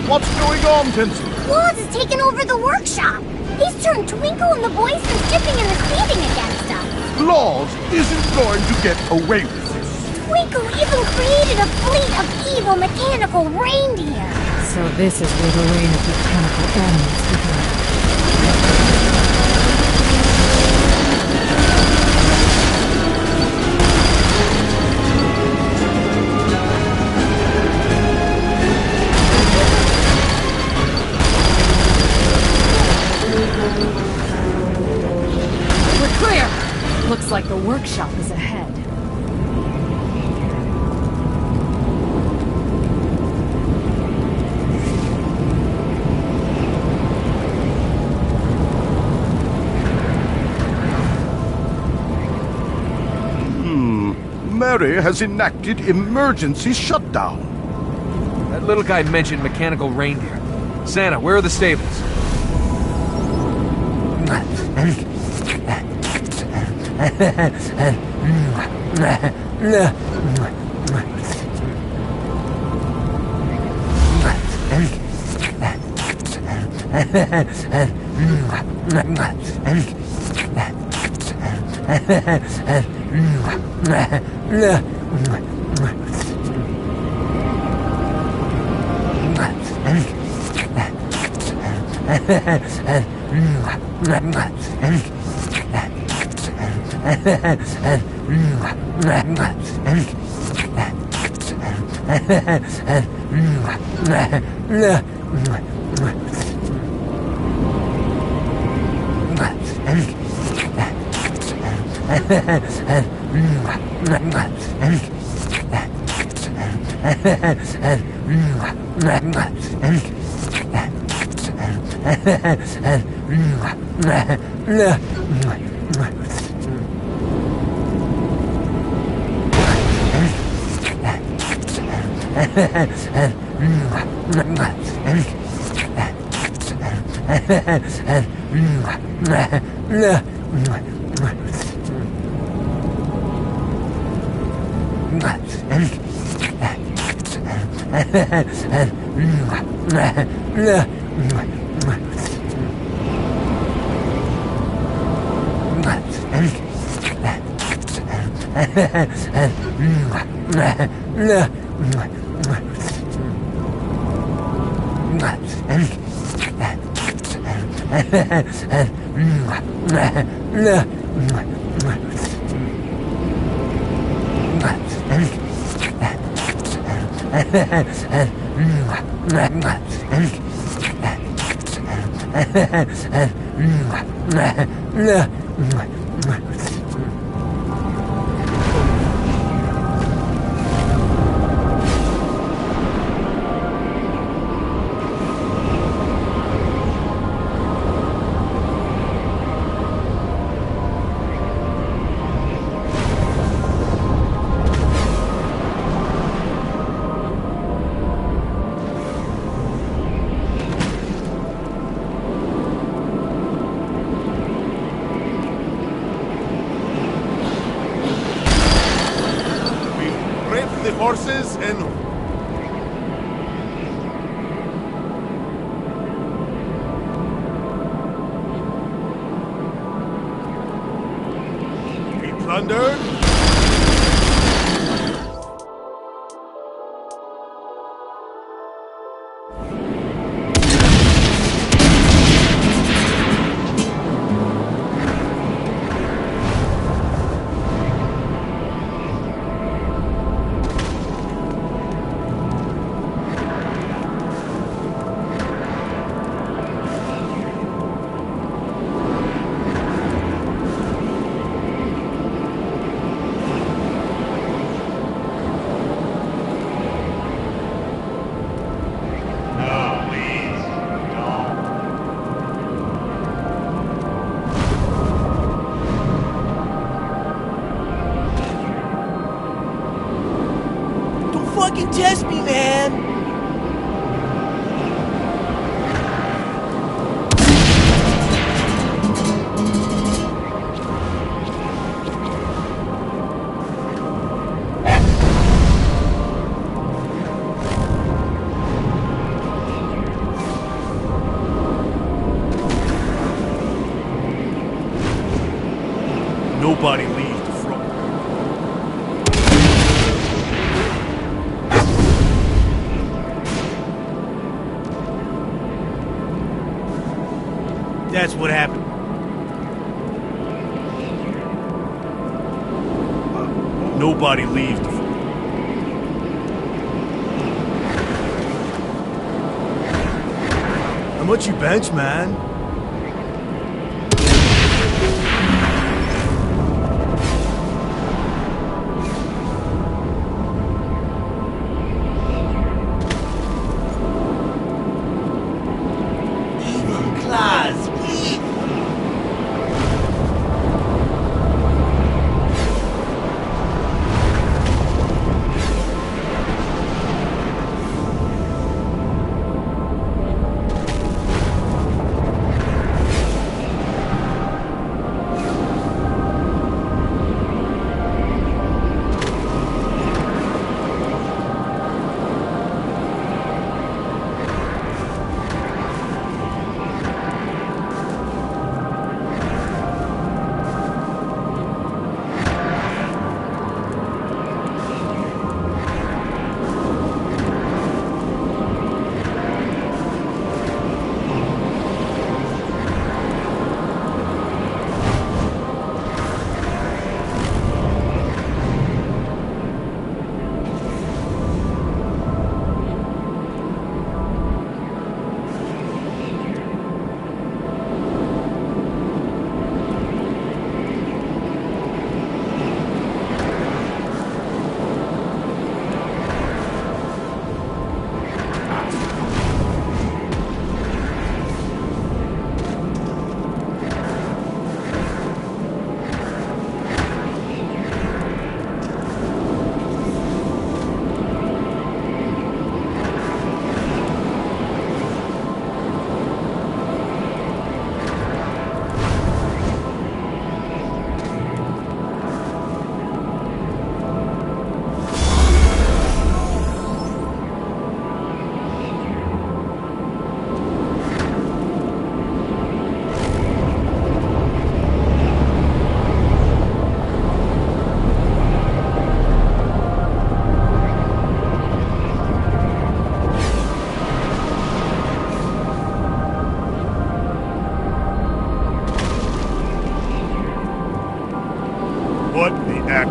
What's going on, Tinsel? Claus has taken over the workshop. He's turned Twinkle and the boys from shipping and receiving against us. Claus isn't going to get away with this. Twinkle even created a fleet of evil mechanical reindeer. So this is where the reign of mechanical animals began. We're clear! Looks like the workshop is ahead. Mary has enacted emergency shutdown. That little guy mentioned mechanical reindeer. Santa, where are the stables? Horses and be plundered. fucking test me, man! Nobody leaves the front. That's what happened. Nobody leaves the front. How much you bench, man? What the act?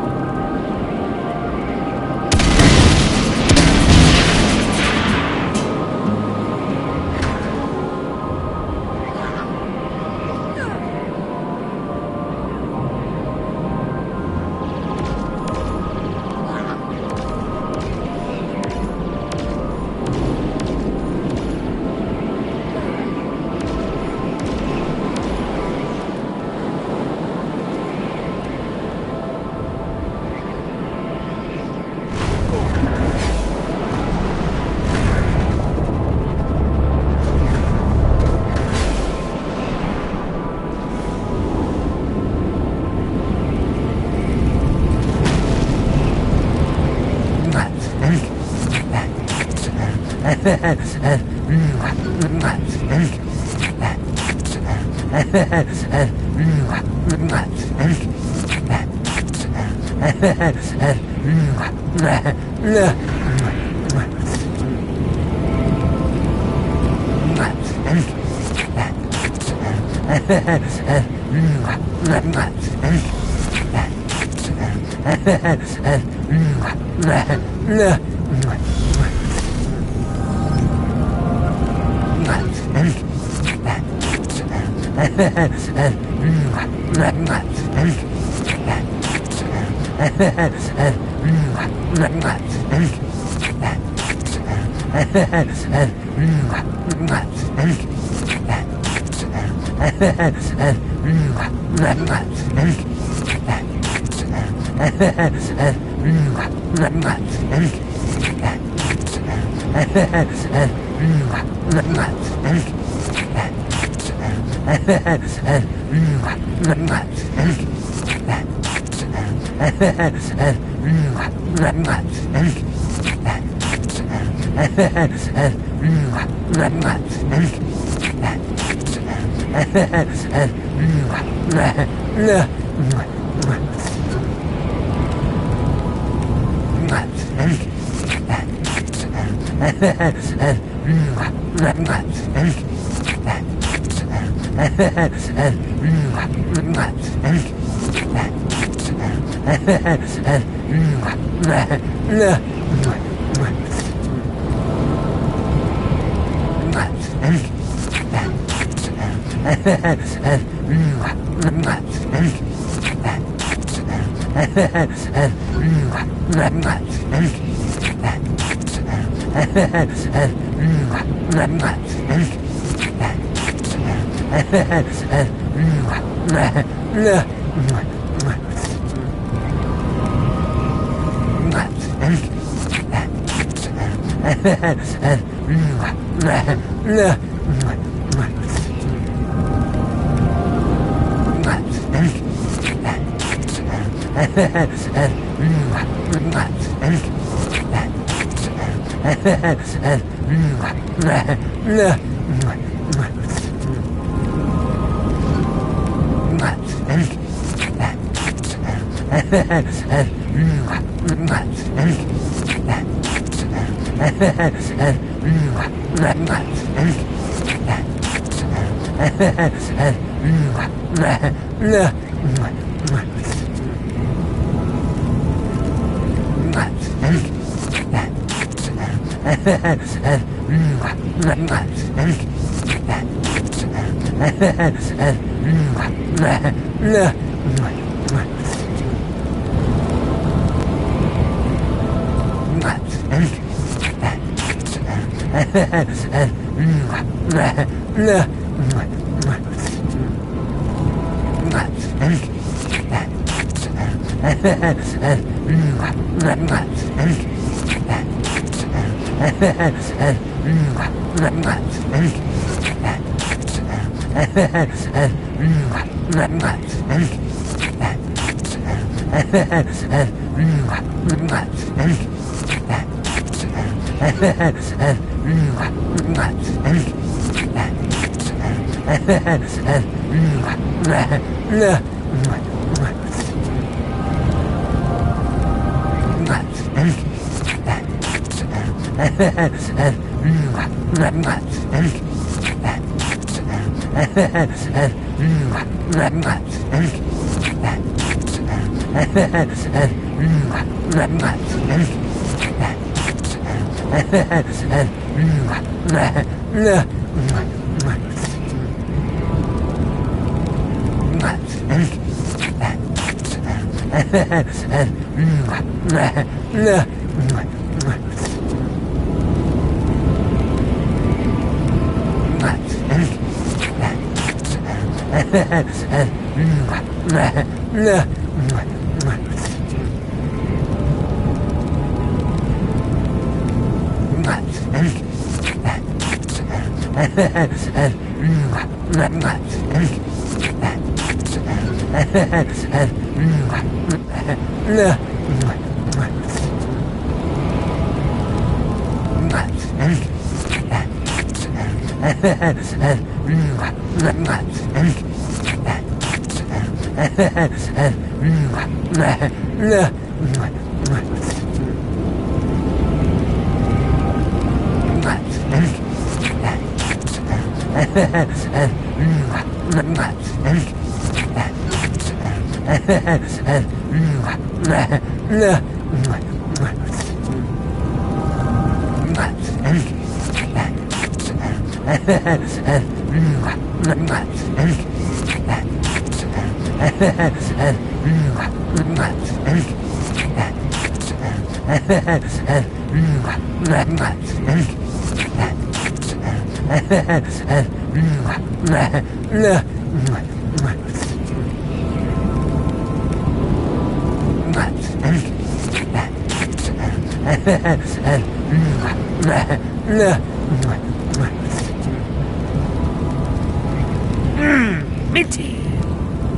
Minty.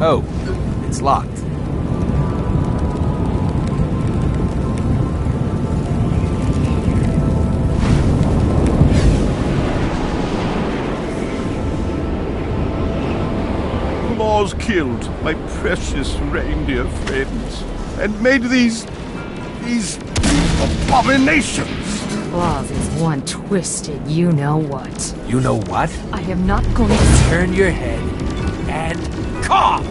Oh, it's locked. Claws killed my precious reindeer friends and made these abominations. Claus is one twisted you-know-what. You know what? I am not going to... Turn your head and cough!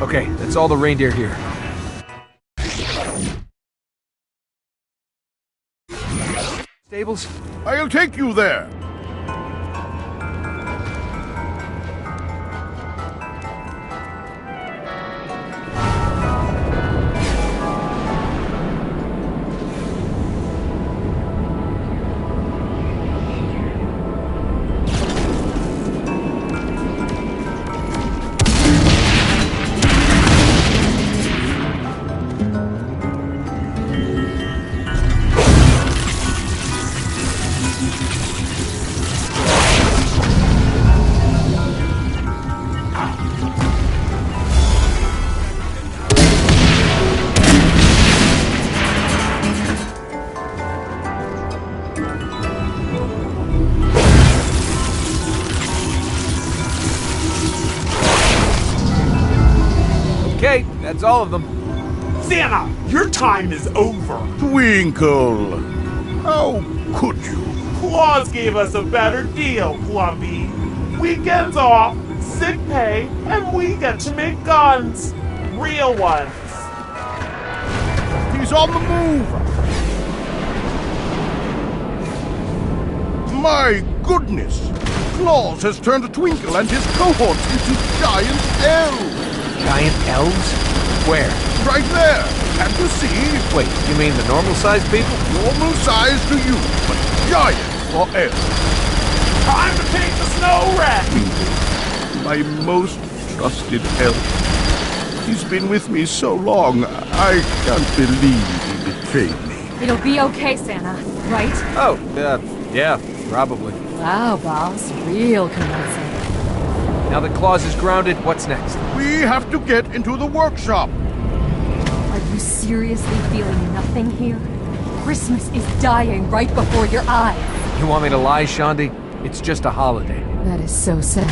Okay, that's all the reindeer here. Stables? I'll take you there. Okay, that's all of them. Santa, your time is over. Twinkle, how could you? Claus gave us a better deal, Plumpy. Weekends off, sick pay, and we get to make guns. Real ones. He's on the move. My goodness! Claus has turned Twinkle and his cohorts into giant elves. Giant elves? Where? Right there. Can't you see? Wait, you mean the normal-sized people? Normal size to you, but giant for elves. Time to paint the snow red! My most trusted elf. He's been with me so long, I can't believe he betrayed me. It'll be okay, Santa, right? Oh, yeah, probably. Wow, boss. Real convincing. Now that Claus is grounded, what's next? We have to get into the workshop. Are you seriously feeling nothing here? Christmas is dying right before your eyes. You want me to lie, Shandi? It's just a holiday. That is so sad.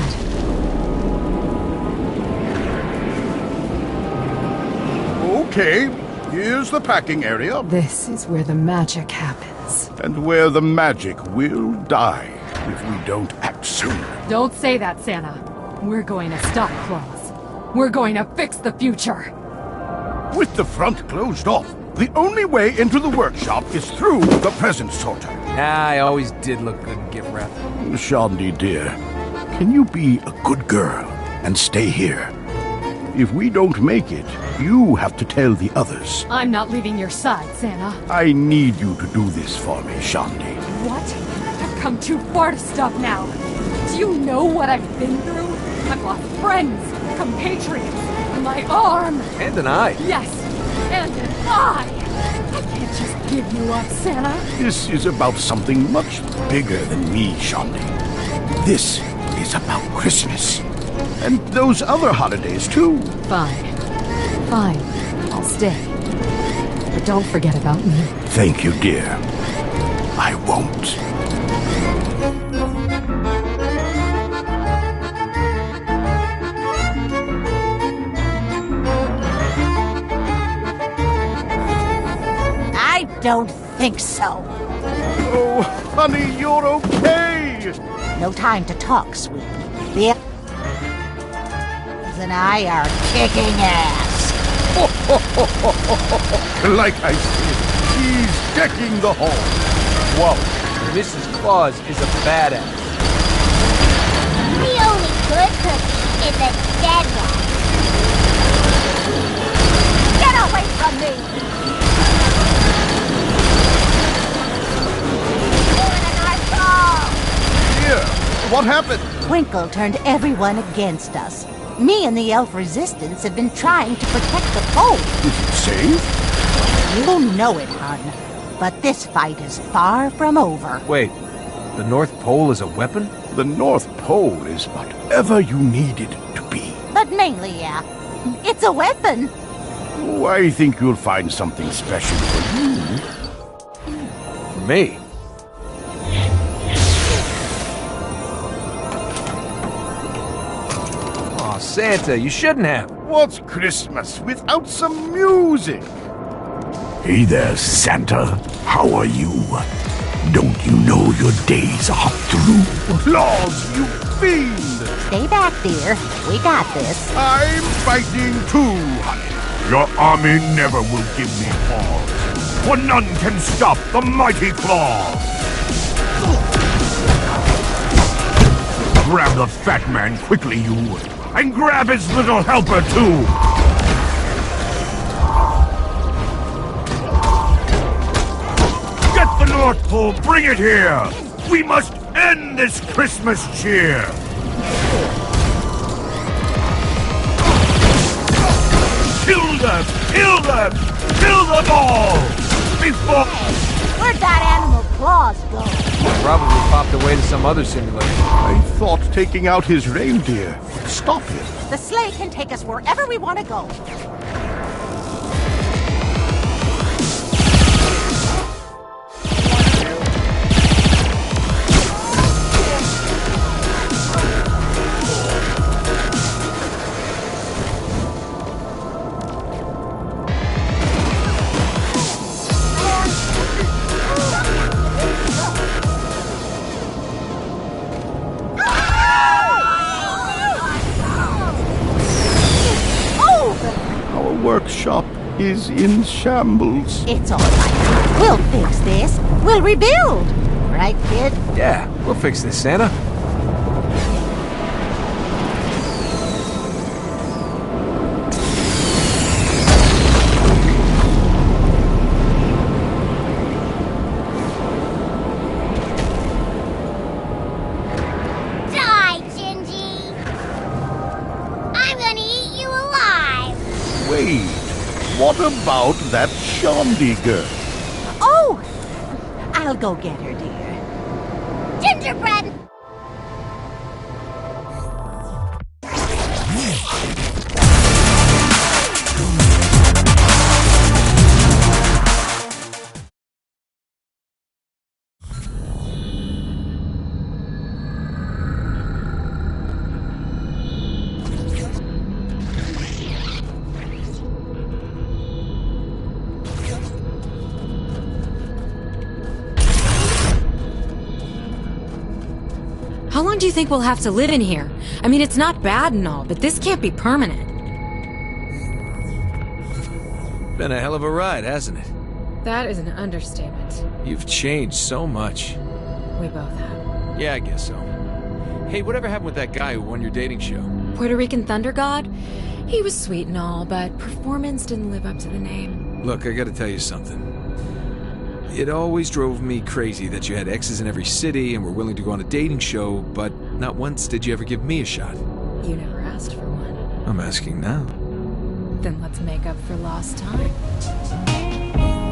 Okay, here's the packing area. This is where the magic happens. And where the magic will die if we don't act soon. Don't say that, Santa. We're going to stop Claus. We're going to fix the future. With the front closed off, the only way into the workshop is through the present sorter. I always did look good in gift wrap. Shandi, dear, can you be a good girl and stay here? If we don't make it, you have to tell the others. I'm not leaving your side, Santa. I need you to do this for me, Shandi. What? I've come too far to stop now. Do you know what I've been through? I've lost friends, compatriots, my arm. And an eye. Yes, and an eye. I can't just give you up, Santa. This is about something much bigger than me, Shandi. This is about Christmas. And those other holidays, too. Fine. Fine. I'll stay. But don't forget about me. Thank you, dear. I won't. I don't think so. Oh, honey, you're okay. No time to talk, sweet. The and I are kicking ass. Like I said, he's decking the hall. Whoa, Mrs. Claus is a badass. The only good cookie is a dead one. Get away from me! Here, what happened? Twinkle turned everyone against us. Me and the elf resistance have been trying to protect the pole. Is it safe? You know it, hun. But this fight is far from over. Wait, the North Pole is a weapon? The North Pole is whatever you need it to be. But mainly, yeah. It's a weapon. Oh, I think you'll find something special for you. For me? Aw, Santa, you shouldn't have. What's Christmas without some music? Hey there, Santa. How are you? Don't you know your days are through? Claus, you fiend! Stay back, dear. We got this. I'm fighting too, honey. Your army never will give me pause, for none can stop the mighty claw. Grab the fat man quickly, you, and grab his little helper too. Get the North Pole, bring it here. We must end this Christmas cheer. Kill them! Kill them! Kill them all! Before... Where'd that animal Claus go? Probably popped away to some other simulator. I thought taking out his reindeer would stop him. The sleigh can take us wherever we want to go. Workshop is in shambles. It's all right. We'll fix this. We'll rebuild. Right, kid? Yeah, we'll fix this, Santa. Die, Gingy! I'm gonna eat you alive! Wait, what about that Shandi girl? Oh! I'll go get her, dear. Gingerbread! How long do you think we'll have to live in here? I mean, it's not bad and all, but this can't be permanent. Been a hell of a ride, hasn't it? That is an understatement. You've changed so much. We both have. Yeah, I guess so. Hey, whatever happened with that guy who won your dating show? Puerto Rican Thunder God? He was sweet and all, but performance didn't live up to the name. Look, I gotta tell you something. It always drove me crazy that you had exes in every city and were willing to go on a dating show, but not once did you ever give me a shot. You never asked for one. I'm asking now. Then let's make up for lost time.